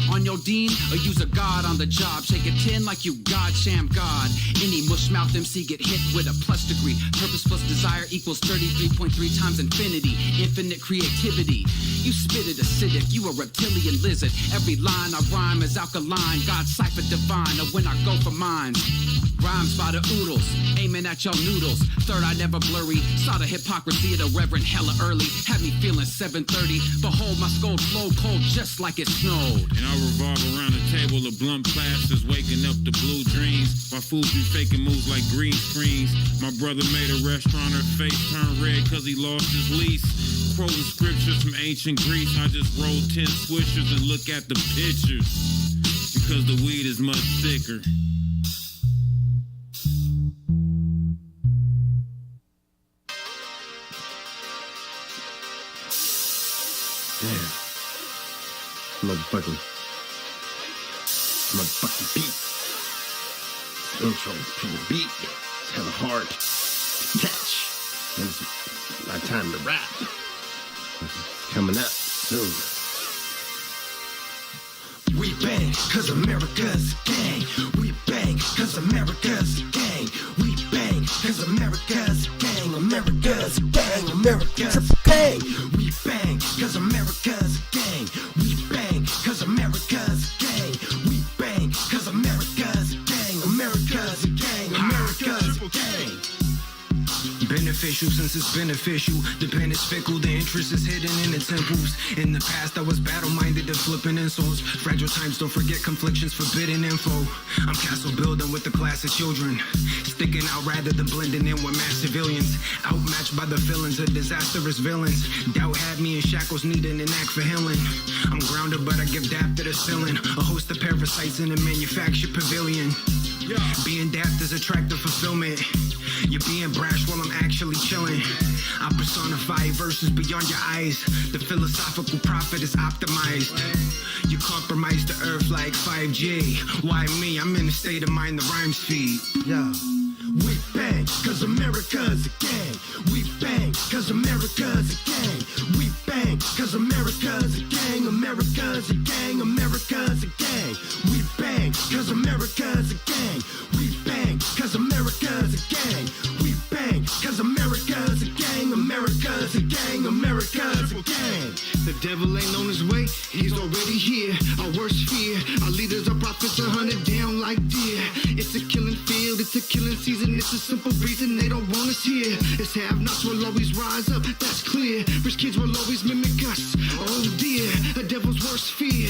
On your dean, or use a god on the job. Shake a 10 like you God, sham God. Any mush-mouthed MC get hit with a plus degree. Purpose plus desire equals 33.3 times infinity. Infinite creativity. You spit it acidic, you a reptilian lizard. Every line I rhyme is alkaline. God cipher divine, or when I go for mines. Rhymes by the oodles, aiming at your noodles. Third, I never blurry. Saw the hypocrisy of the reverend hella early. Had me feeling 7:30. Behold, my skull flow cold just like it snowed. And I revolve around the table of blunt plasters, waking up the blue dreams. My fools be faking moves like green screens. My brother made a restaurant, her face turned red cause he lost his lease. Quoting scriptures from ancient Greece. I just roll 10 swishers and look at the pictures. Because the weed is much thicker. Damn. Motherfucking beat. Intro to the beat. It's hella hard to catch. And it's my time to rap. It's coming up soon. We bang, cause America's a gang. We bang, cause America's a gang. We bang, cause America's a gang. America's a gang. America's a gang. We bang, cause America's a gang. We bang, cause America's a gang. We bang, cause America's a gang. America's a gang. America's a gang. Beneficial since it's beneficial. The pen is fickle, the interest is hidden in the temples. In the past I was battle-minded and flipping insults. Fragile times, don't forget conflictions, forbidden info. I'm castle building with the class of children. Sticking out rather than blending in with mass civilians. Outmatched by the feelings of disastrous villains. Doubt had me in shackles, needing an act for healing. I'm grounded but I give dap to the ceiling. A host of parasites in a manufactured pavilion. Being daft is attractive fulfillment. You're being brash while I'm actually chilling. I personify verses beyond your eyes. The philosophical prophet is optimized. You compromise the earth like 5G. Why me? I'm in a state of mind the rhymes feed. Yeah. We bang, cause America's a gang. We bang, cause America's a gang. We bang, cause America's a gang. America's a gang. America's a gang. We bang, cause America's a gang. We bang, cause America's a gang. We bang, cause America's a gang. America's a gang. America's a gang. The devil ain't on his way, he's already here. Our worst fear, our leaders are prophets, are hunted down like deer. It's a killing field, it's a killing season. It's a simple reason they don't want us here. It's have-nots will always rise up, that's clear. Rich kids will always mimic us. Oh dear, the devil's worst fear.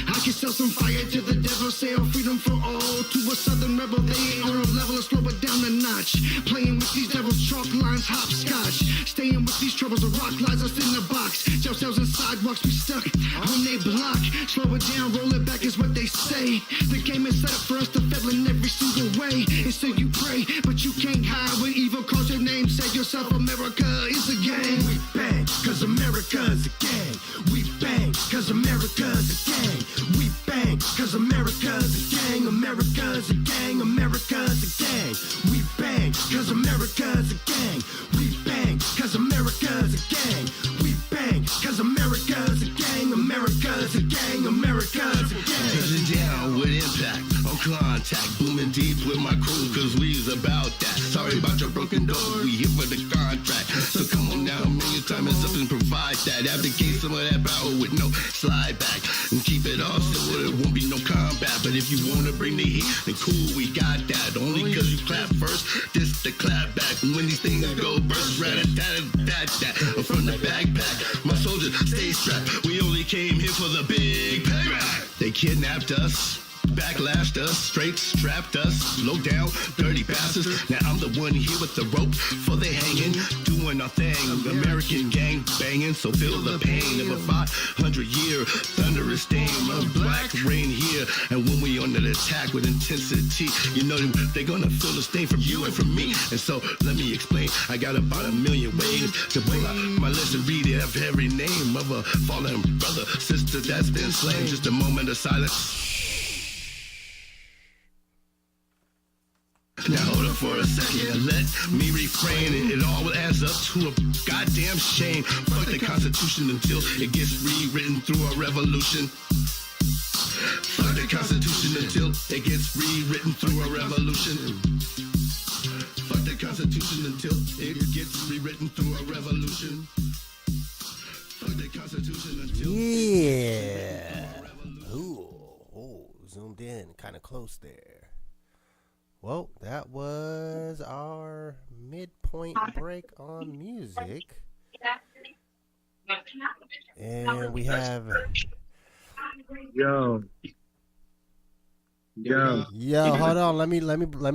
I can sell some fire to the devil, sell freedom for all. To a southern rebel, they ain't on a level, let's slow it down a notch. Playing with these devils, chalk lines, hopscotch. Staying with these troubles, the rock lies us in the box. Jail cells and sidewalks, we stuck on they block. Slow it down, roll it back is what they say. The game is set up for us to fail in every single way. And so you pray, but you can't hide when evil calls your name. Say yourself, America is a gang. We bang, cause America's a gang. We bang, cause America's a gang. We bang, cause America's a gang. America's a gang. America's a gang. We bang, cause America's a gang. We bang, cause America's a gang. We bang, cause America's a gang. America's a gang. America's a gang. Touch it down with impact, on contact, booming deep with my crew, cause we's about that. Sorry about your broken door, we here for the contract. So that. Abdicate some of that power with no slide back. And keep it all so it won't be no combat. But if you wanna bring the heat, then cool, we got that. Only cause you clap first, this the clap back. And when these things go burst, rat-a-tat-a-tat-tat. From the backpack, my soldiers stay strapped. We only came here for the big payback. They kidnapped us, backlashed us, straight strapped us, low down, dirty bastards. Now I'm the one here with the rope for the hanging, doing our thing. American gang banging, so feel the pain of a 500-year thunderous stain of black rain here. And when we on the attack with intensity, you know they're gonna feel the stain from you and from me. And so let me explain. I got about 1 million ways to pull out my list and read every name of a fallen brother, sister that's been slain. Just a moment of silence. Now hold up for a second and let me refrain. It all adds up to a goddamn shame. Fuck the Constitution until it gets rewritten through a revolution. Fuck the Constitution until it gets rewritten through a revolution. Fuck the Constitution until it gets rewritten through a revolution. Fuck the Constitution until Yeah. Ooh, zoomed in, kind of close there. Well, that was our midpoint break on music. And we have Yo, hold on, let me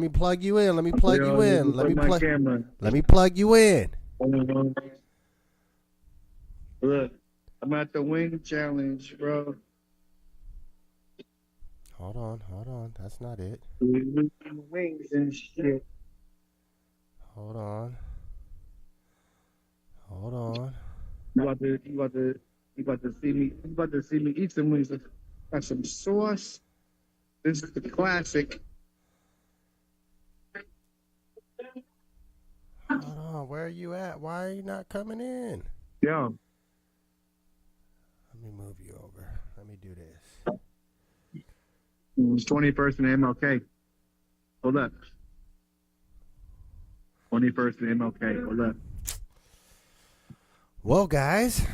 plug you in. Let me plug you in. Let me plug you in. Look, I'm at the wing challenge, bro. Hold on. That's not it. Wings and shit. Hold on. You about to see me eat some wings. Got some sauce. This is the classic. Hold on. Where are you at? Why are you not coming in? Yo. Let me move you over. Let me do this. It's 21st and MLK. Hold up. 21st and MLK. Hold up. Well, guys,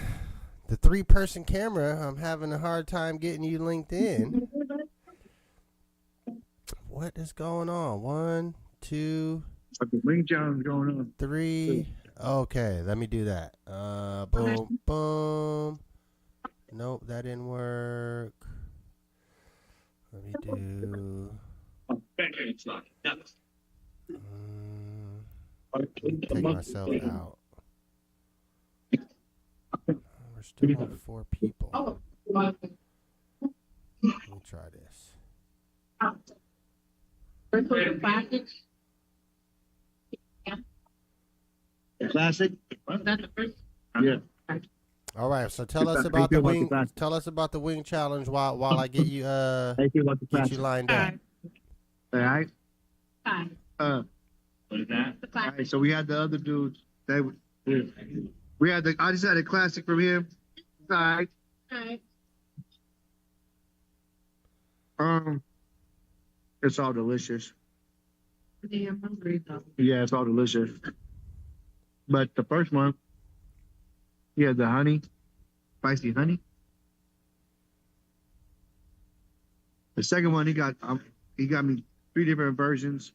the 3-person camera, I'm having a hard time getting you linked in. What is going on? 1, 2, The wing challenge going on. 3. Okay, let me do that. Boom, boom. Nope, that didn't work. Let me do. Take myself out. We're still on 4 people. Let me try this. Classic? Yeah. All right, so tell us about the wing. Tell us about the wing challenge while I get you get you lined up. All right. Fine. What is that? All right, so we had the other dudes. I just had a classic from him. All right. It's all delicious. Yeah, I'm hungry though. Yeah, it's all delicious. But the first one, he had the honey, spicy honey. The second one, he got me 3 different versions.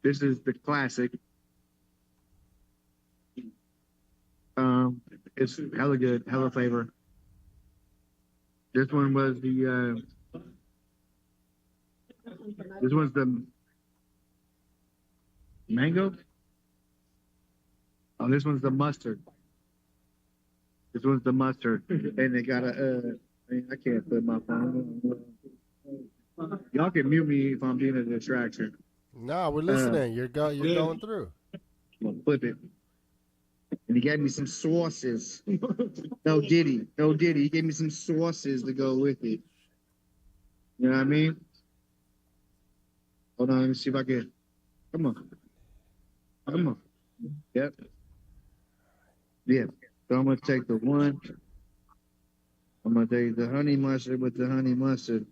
This is the classic. It's hella good, hella flavor. This one was the. This one's the mango. Oh, this one's the mustard. This one's the mustard, and they got a. I can't put my phone. Y'all can mute me if I'm being a distraction. No, we're listening. You're going through. I'm gonna flip it. And he gave me some sauces. No diddy. He gave me some sauces to go with it. You know what I mean? Hold on, let me see if I can. Come on. Yep. Yeah. So I'm gonna take the one. I'm gonna take the honey mustard with the honey mustard.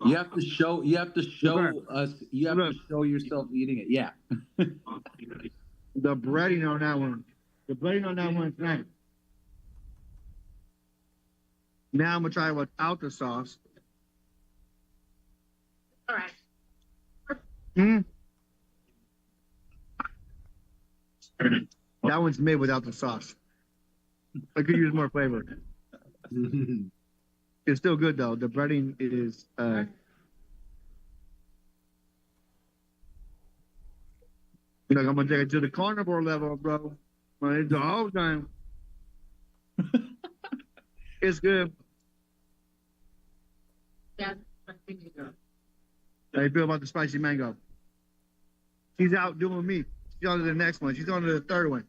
You have to show. You have to show Look. us. You have Look. to show yourself eating it. Yeah. The breading on that one. The breading on that one's nice. Now I'm gonna try it without the sauce. All right. Mm. That one's made without the sauce. I could use more flavor. It's still good though. The breading is like I'm gonna take it to the carnivore level, bro. It's the whole time. It's good. Yeah. I think you go. How you feel about the spicy mango? She's out doing me. She's on to the next one. She's on to the third one.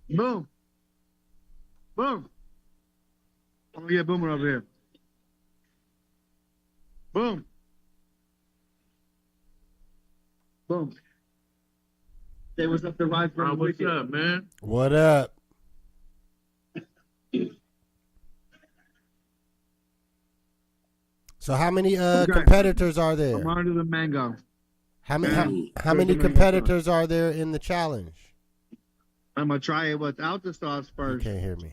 Boom. Boom. I'm gonna get Boomer over here. Boom. Boom. Say what's up to Ride from the What's Wicked. up, man? What up? So how many competitors are there? I'm on to the mango. How many competitors are there in the challenge? I'm gonna try it without the sauce You first. can't hear me.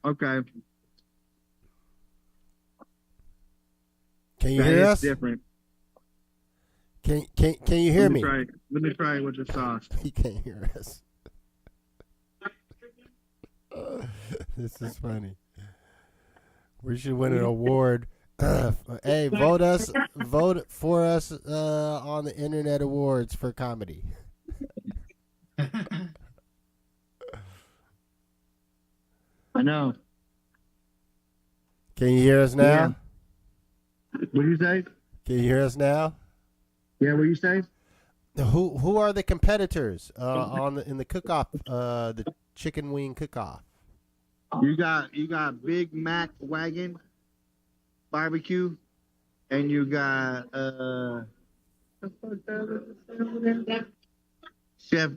Okay. Can you That hear is us? different. Can you hear me? Let me try it with the sauce. He can't hear us. This is funny. We should win an award. Hey, vote for us on the Internet Awards for comedy. I know. Can you hear us now? Yeah. What do you say? Can you hear us now? Yeah, what do you say? Who are the competitors in the cook-off, the chicken wing cook-off? You got Big Mac Wagon barbecue, and you got Chef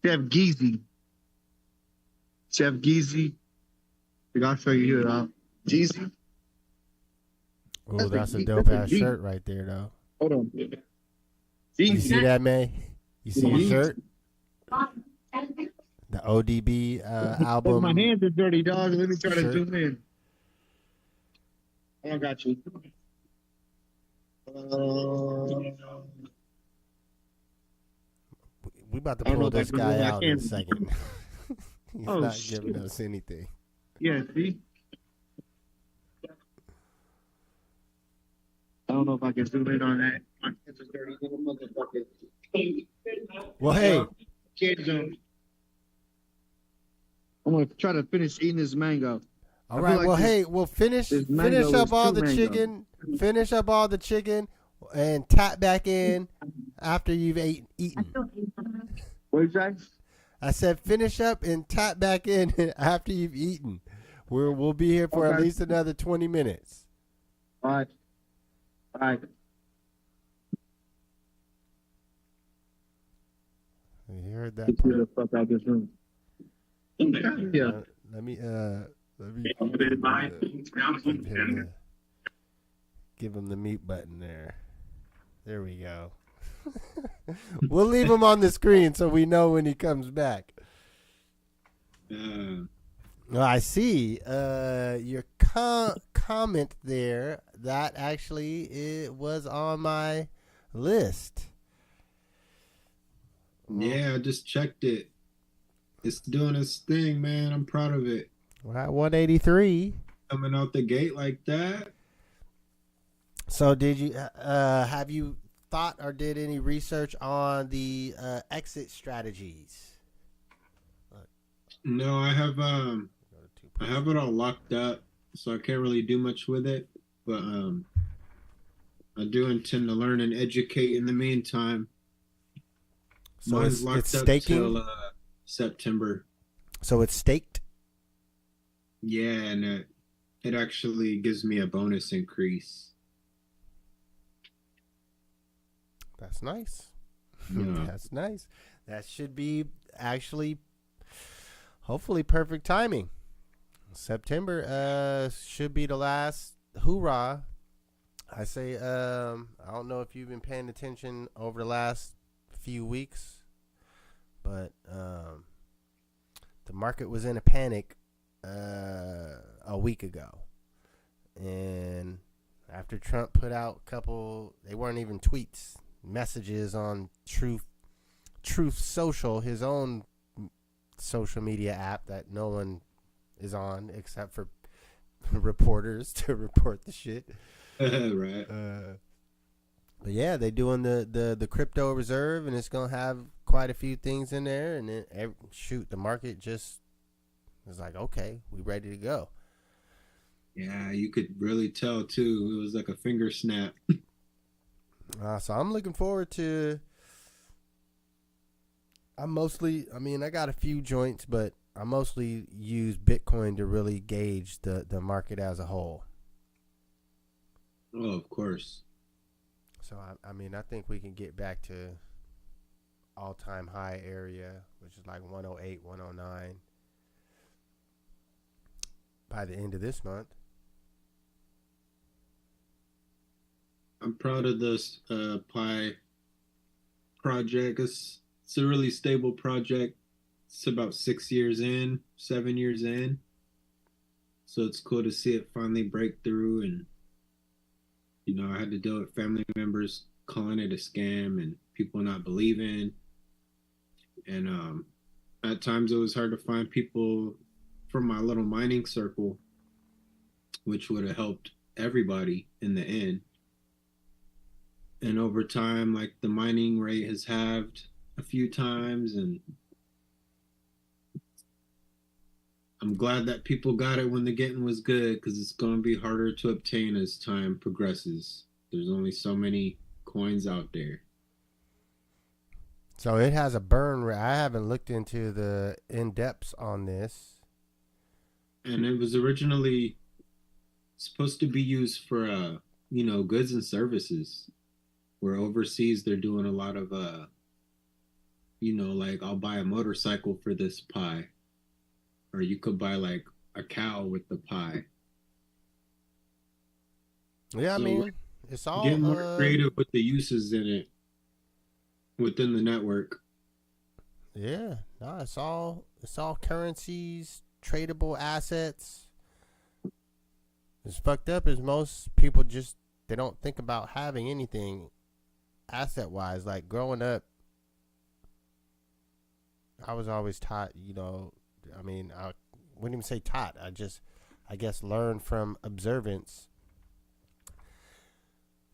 Geezy. Chef Geezy. I'll show you here. Geezy. Oh, that's a dope ass shirt right there, though. Hold on. You see that, May? You see your shirt? The ODB album. My hands are dirty, dog. Let me try to Shirt. zoom in. I got you. We about to I don't know pull if I this can guy move my out in a hands. second. He's Oh, not shit. giving us anything. Yeah, see? I don't know if I can zoom in on that. My hands are dirty, little motherfucker. Well, hey, Can't zoom. I'm gonna try to finish eating this mango. all I right. feel like Well, this- hey, we'll finish this mango up is all too the mango. chicken. Finish up all the chicken, and tap back in after you've eaten. What did you say? I said finish up and tap back in after you've eaten. We'll be here for at Okay. least another 20 minutes. All right. All right. You heard that Get part. the fuck out of this room. Yeah. Let me give him the mute button there. There we go. We'll leave him on the screen so we know when he comes back. Well, I see your comment there. That actually it was on my list. Yeah, I just checked it. It's doing its thing, man. I'm proud of it. We're at 183. Coming out the gate like that. So did you have you thought or did any research on the exit strategies? No, I have it all locked up, so I can't really do much with it. But I do intend to learn and educate in the meantime. So Mine's it's locked up staking. till September. So it's staked. Yeah, and it actually gives me a bonus increase. That's nice. Yeah. That's nice. That should be actually, hopefully, perfect timing. September should be the last hoorah. I say, I don't know if you've been paying attention over the last few weeks, but the market was in a panic a week ago. And after Trump put out a couple, they weren't even tweets, messages on Truth Social, his own social media app that no one is on except for reporters to report the shit. Right. But yeah, they doing the crypto reserve, and it's gonna have quite a few things in there. And then the market just was like, okay, we ready to go. Yeah, you could really tell too. It was like a finger snap. So I'm looking forward to. I got a few joints, but I mostly use Bitcoin to really gauge the market as a whole. Oh, of course. So, I think we can get back to all-time high area, which is like 108, 109 by the end of this month. I'm proud of this Pi project. It's a really stable project. It's about 7 years in. So it's cool to see it finally break through. And, I had to deal with family members calling it a scam and people not believing. And at times it was hard to find people from my little mining circle, which would have helped everybody in the end. And over time, like, the mining rate has halved a few times, and I'm glad that people got it when the getting was good, because it's going to be harder to obtain as time progresses. There's only so many coins out there. So it has a burn rate. I haven't looked into the in-depths on this. And it was originally supposed to be used for, goods and services. Where overseas they're doing a lot of, like, I'll buy a motorcycle for this Pi. Or you could buy, like, a cow with the Pi. Yeah, So it's all... get more creative with the uses in it within the network. Yeah, no, it's all currencies, tradable assets. It's fucked up is most people they don't think about having anything asset-wise. Like, growing up, I was always taught, I wouldn't even say taught. I guess learned from observance.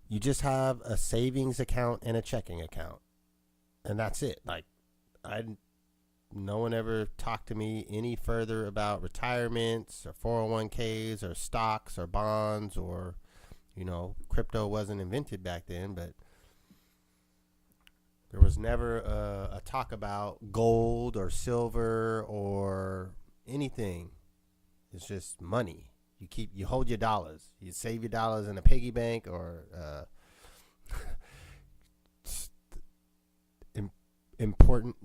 You just have a savings account and a checking account. And that's it. Like, no one ever talked to me any further about retirements or 401ks or stocks or bonds or, crypto wasn't invented back then, but there was never a talk about gold or silver or anything. It's just money. You hold your dollars. You save your dollars in a piggy bank or important.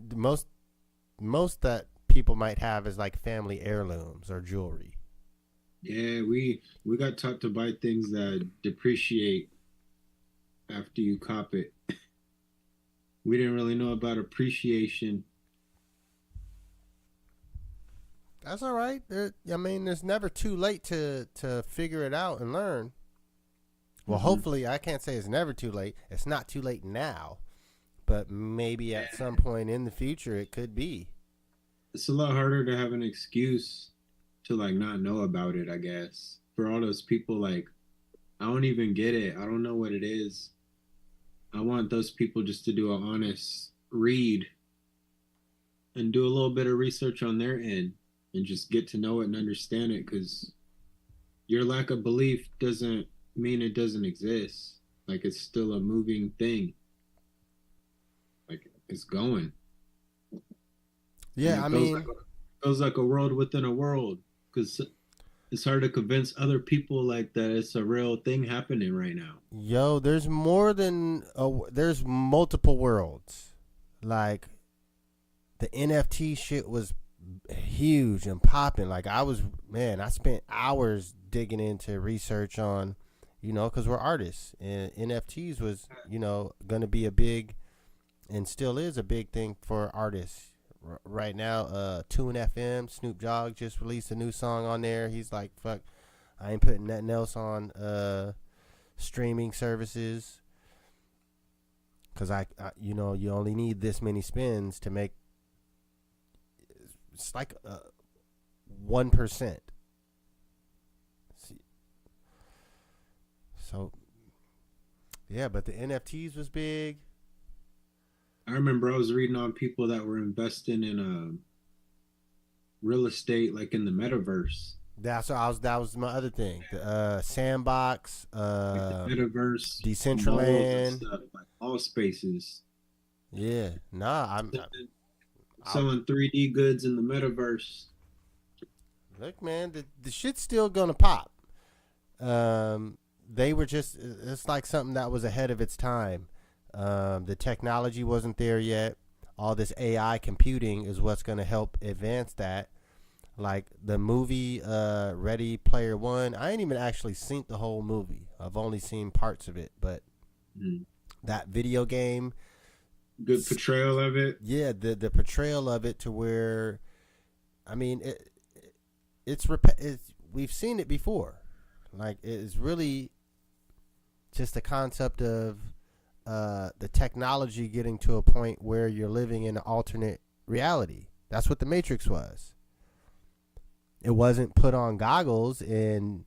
Most that people might have is like family heirlooms or jewelry. Yeah, we got taught to buy things that depreciate after you cop it. We didn't really know about appreciation. That's all right. There's never too late to figure it out and learn. Well, hopefully, I can't say it's never too late. It's not too late now, but maybe at some point in the future it could be. It's a lot harder to have an excuse to, like, not know about it, I guess. For all those people, like, I don't even get it. I don't know what it is. I want those people just to do an honest read and do a little bit of research on their end and just get to know it and understand it, because your lack of belief doesn't mean it doesn't exist. Like, it's still a moving thing. Like, it's going. Yeah, it feels like a world within a world, because it's hard to convince other people like that it's a real thing happening right now. Yo, there's more than there's multiple worlds. Like the NFT shit was huge and popping. Like I spent hours digging into research on, because we're artists, and NFTs was, going to be a big, and still is a big thing for artists. Right now, Tune FM, Snoop Dogg just released a new song on there. He's like, fuck, I ain't putting nothing else on streaming services, because you only need this many spins to make, it's like 1%. So yeah, but the NFTs was big. I remember I was reading on people that were investing in real estate, like in the metaverse. That was my other thing. The Sandbox, Like the metaverse, Decentraland, stuff, like all spaces. Yeah, I'm selling 3D goods in the metaverse. Look, man, the shit's still gonna pop. They were it's like something that was ahead of its time. The technology wasn't there yet. All this AI computing is what's going to help advance that. Like the movie Ready Player One, I ain't even actually seen the whole movie. I've only seen parts of it, but that video game, good portrayal of it. Yeah, the portrayal of it, to where, I mean, it's we've seen it before. Like, it's really just the concept of the technology getting to a point where you're living in an alternate reality. That's what the Matrix was. It wasn't put on goggles and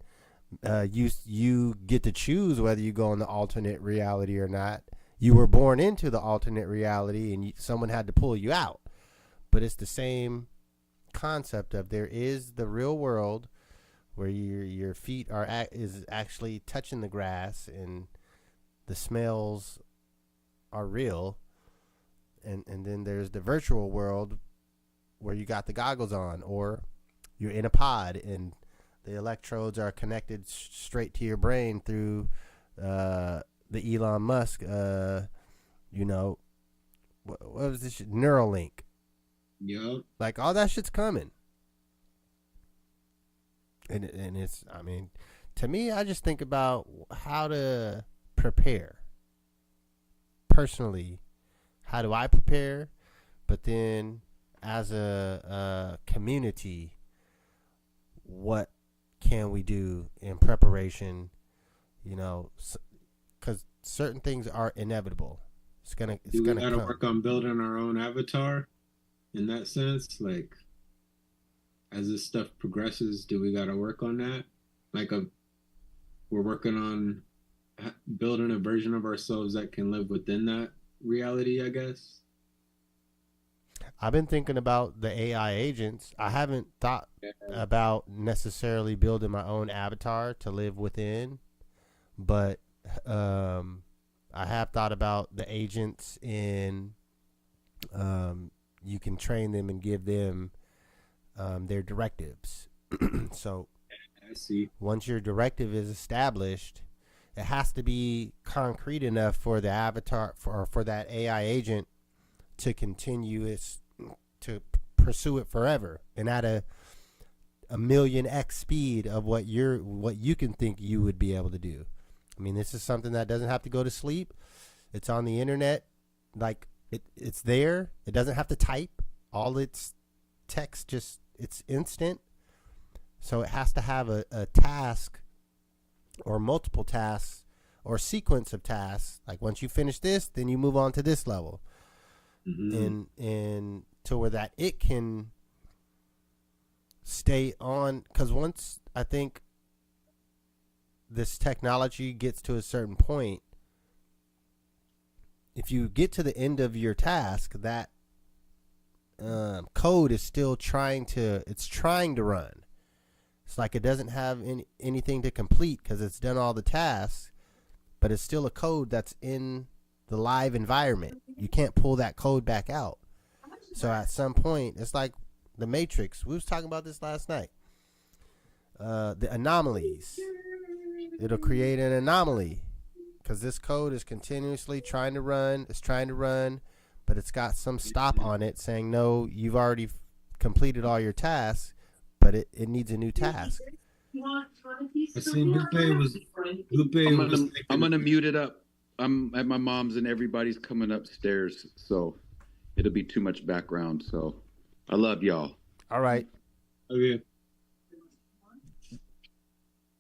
you get to choose whether you go in the alternate reality or not. You were born into the alternate reality and someone had to pull you out. But it's the same concept of, there is the real world where your feet is actually touching the grass and the smells are real, and then there's the virtual world where you got the goggles on, or you're in a pod and the electrodes are connected straight to your brain through the Elon Musk what was this shit? Neuralink. Yep. Like, all that shit's coming. And it's, I mean, to me, I just think about how to prepare. Personally, how do I prepare? But then, as a community, what can we do in preparation? Because certain things are inevitable. We gotta work on building our own avatar? In that sense, like, as this stuff progresses, do we got to work on that? Like, we're working on building a version of ourselves that can live within that reality, I guess. I've been thinking about the AI agents. I haven't thought about necessarily building my own avatar to live within, but I have thought about the agents in, you can train them and give them their directives. So I see. Once your directive is established, it has to be concrete enough for the avatar for that AI agent to continue to pursue it forever, and at a million X speed of what you can think you would be able to do. I mean, this is something that doesn't have to go to sleep. It's on the internet. Like, it's there. It doesn't have to type. All its text, it's instant. So it has to have a task or multiple tasks or sequence of tasks. Like, once you finish this, then you move on to this level. And to where that it can stay on. Because once, I think, this technology gets to a certain point, if you get to the end of your task, that code is still trying to run. It's like it doesn't have anything to complete because it's done all the tasks, but it's still a code that's in the live environment. You can't pull that code back out. So at some point, it's like the Matrix. We was talking about this last night. the anomalies. It'll create an anomaly because this code is continuously trying to run. It's trying to run, but it's got some stop on it saying, no, you've already completed all your tasks, but it needs a new task. I seen I'm gonna mute it up. I'm at my mom's and everybody's coming upstairs, so it'll be too much background. So I love y'all. All right. Okay.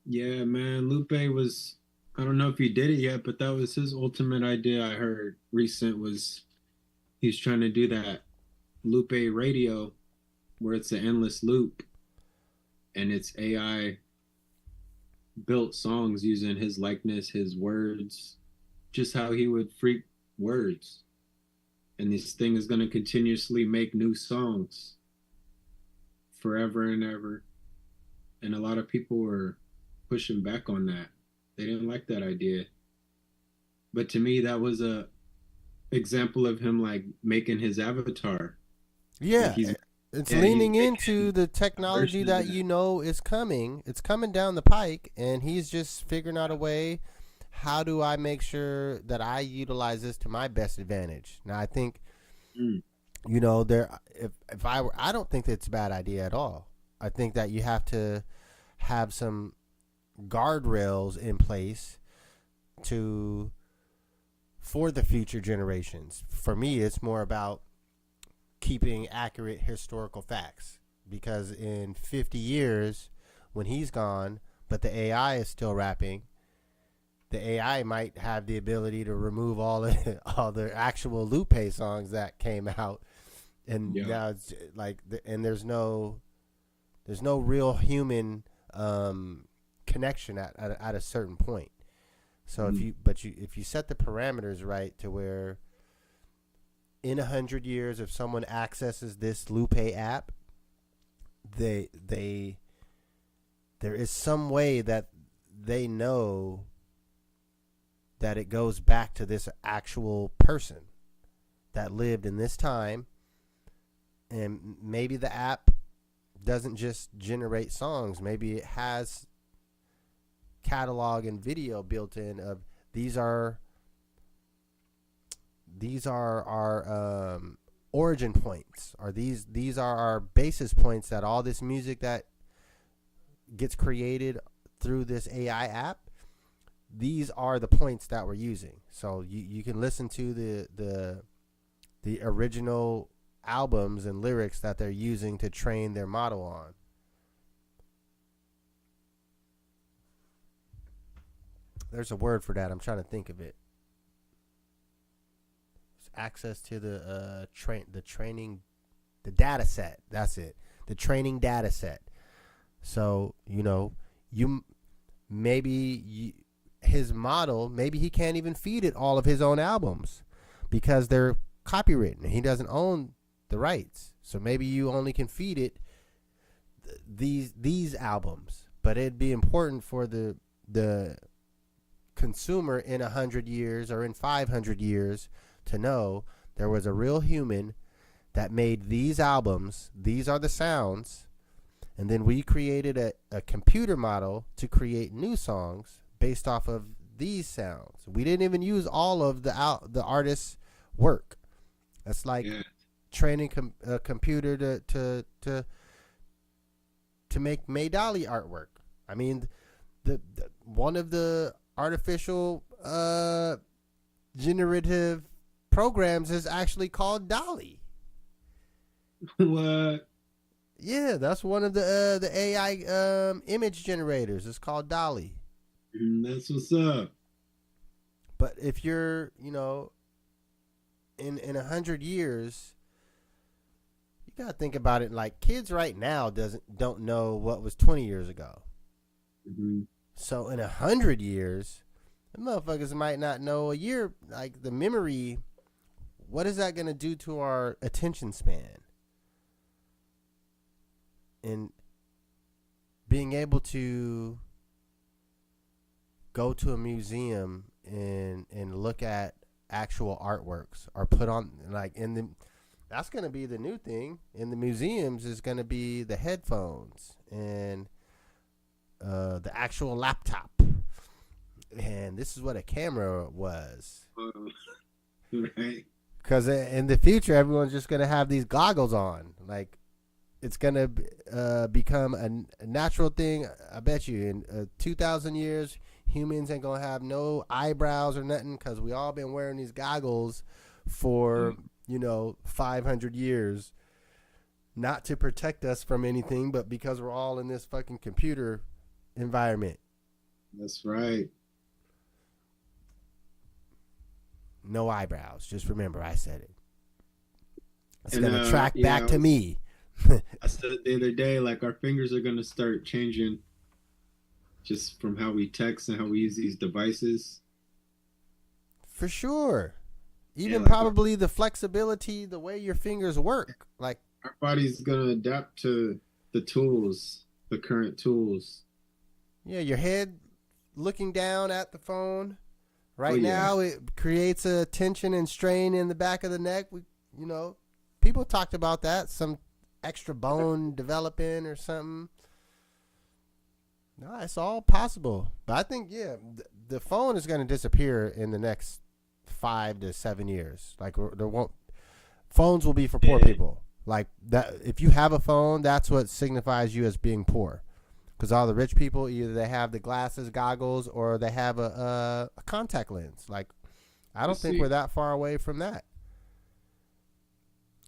Yeah, man. Lupe was, I don't know if he did it yet, but that was his ultimate idea. I heard recent was he's trying to do that Lupe radio where it's an endless loop and it's AI built songs using his likeness, his words, just how he would freak words. And this thing is going to continuously make new songs forever and ever. And a lot of people were pushing back on that. They didn't like that idea. But to me, that was a example of him like making his avatar. Yeah. Like it's leaning into the technology that you know is coming. It's coming down the pike, and he's just figuring out a way. How do I make sure that I utilize this to my best advantage? Now, I think, you know, if I don't think it's a bad idea at all. I think that you have to have some guardrails in place for the future generations. For me, it's more about keeping accurate historical facts, because in 50 years when he's gone but the AI is still rapping, the AI might have the ability to remove all the actual Lupe songs that came out, and now it's like and there's no real human connection at a certain point. So if you set the parameters right to where in 100 years, if someone accesses this Lupe app, there is some way that they know that it goes back to this actual person that lived in this time, and maybe the app doesn't just generate songs. Maybe it has catalog and video built in of these are our origin points, or these are our basis points that all this music that gets created through this AI app, these are the points that we're using. So you can listen to the original albums and lyrics that they're using to train their model on. There's a word for that. I'm trying to think of it. It's access to the training, the data set. That's it. The training data set. So, you know, his model, maybe he can't even feed it all of his own albums because they're copywritten. He doesn't own the rights. So maybe you only can feed it these albums. But it'd be important for the consumer in 100 years or in 500 years to know there was a real human that made these albums. These are the sounds. And then we created a computer model to create new songs based off of these sounds. We didn't even use all of the artist's work. That's like training a computer to make Maydali artwork. I mean, the one of the artificial generative programs is actually called Dolly. What? Yeah, that's one of the AI image generators. It's called Dolly. That's what's up. But if you're, you know, in 100 years, you gotta think about it. Like kids right now don't know what was 20 years ago. Mm-hmm. So in 100 years, the motherfuckers might not know a year. Like the memory, what is that gonna do to our attention span? And being able to go to a museum and look at actual artworks or put on that's going to be the new thing in the museums is going to be the headphones and the actual laptop. And this is what a camera was. Right. Because in the future, everyone's just going to have these goggles on. Like, it's going to become a natural thing. I bet you in 2,000 years, humans ain't going to have no eyebrows or nothing because we all been wearing these goggles for, 500 years. Not to protect us from anything, but because we're all in this fucking computer environment. That's right. No eyebrows. Just remember, I said it. It's And, going to track yeah, back to me. I said it the other day, like our fingers are going to start changing just from how we text and how we use these devices. For sure. Even like probably the flexibility, the way your fingers work. Like, our body's going to adapt to the tools, the current tools. yeah, your head looking down at the phone. Right Oh, yeah. now, it creates a tension and strain in the back of the neck. People talked about that. Some extra bone developing or something. No, it's all possible. But I think, the phone is going to disappear in the next 5 to 7 years. Like, phones will be for poor people. Like that, if you have a phone, that's what signifies you as being poor. Because all the rich people, either they have the glasses, goggles, or they have a contact lens. Like, I don't think we're that far away from that.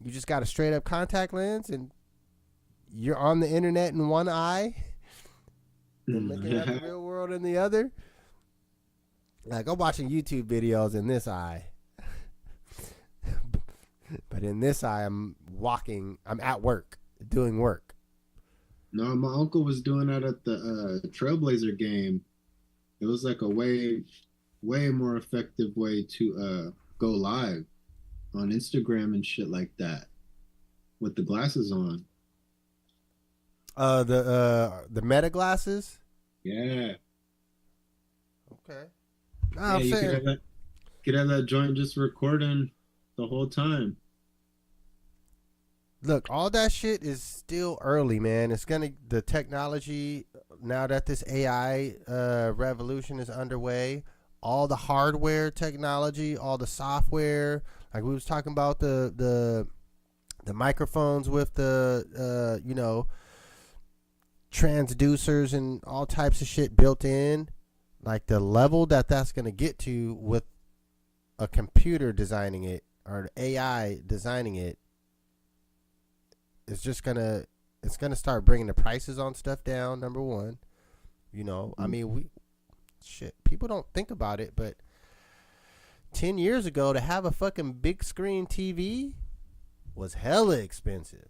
You just got a straight up contact lens, and you're on the internet in one eye, and looking at the real world in the other. Like, I'm watching YouTube videos in this eye. But in this eye, I'm at work, doing work. No, my uncle was doing that at the Trailblazer game. It was like a way more effective way to go live on Instagram and shit like that with the glasses on. The Meta glasses? Yeah. Okay. Yeah, you could have that joint just recording the whole time. Look, all that shit is still early, man. The technology, now that this AI revolution is underway, all the hardware technology, all the software, like we was talking about the microphones with the transducers and all types of shit built in, like the level that's going to get to with a computer designing it or an AI designing it, it's gonna start bringing the prices on stuff down. Number one, I mean, people don't think about it, but 10 years ago to have a fucking big screen TV was hella expensive.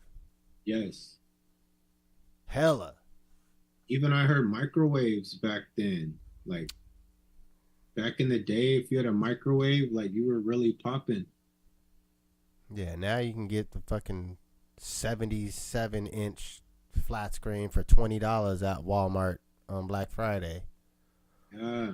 Yes. Hella. Even I heard microwaves back then. Like, back in the day, if you had a microwave, like, you were really popping. Yeah, now you can get the fucking 77-inch flat screen for $20 at Walmart on Black Friday. Yeah.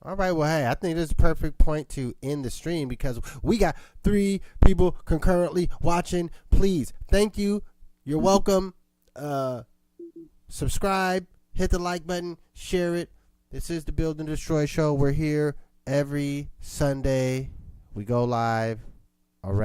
All right, well, hey, I think this is a perfect point to end the stream because we got 3 people concurrently watching. Please, thank you. You're welcome. Subscribe, hit the like button, share it. This is the Build and Destroy Show. We're here every Sunday. We go live around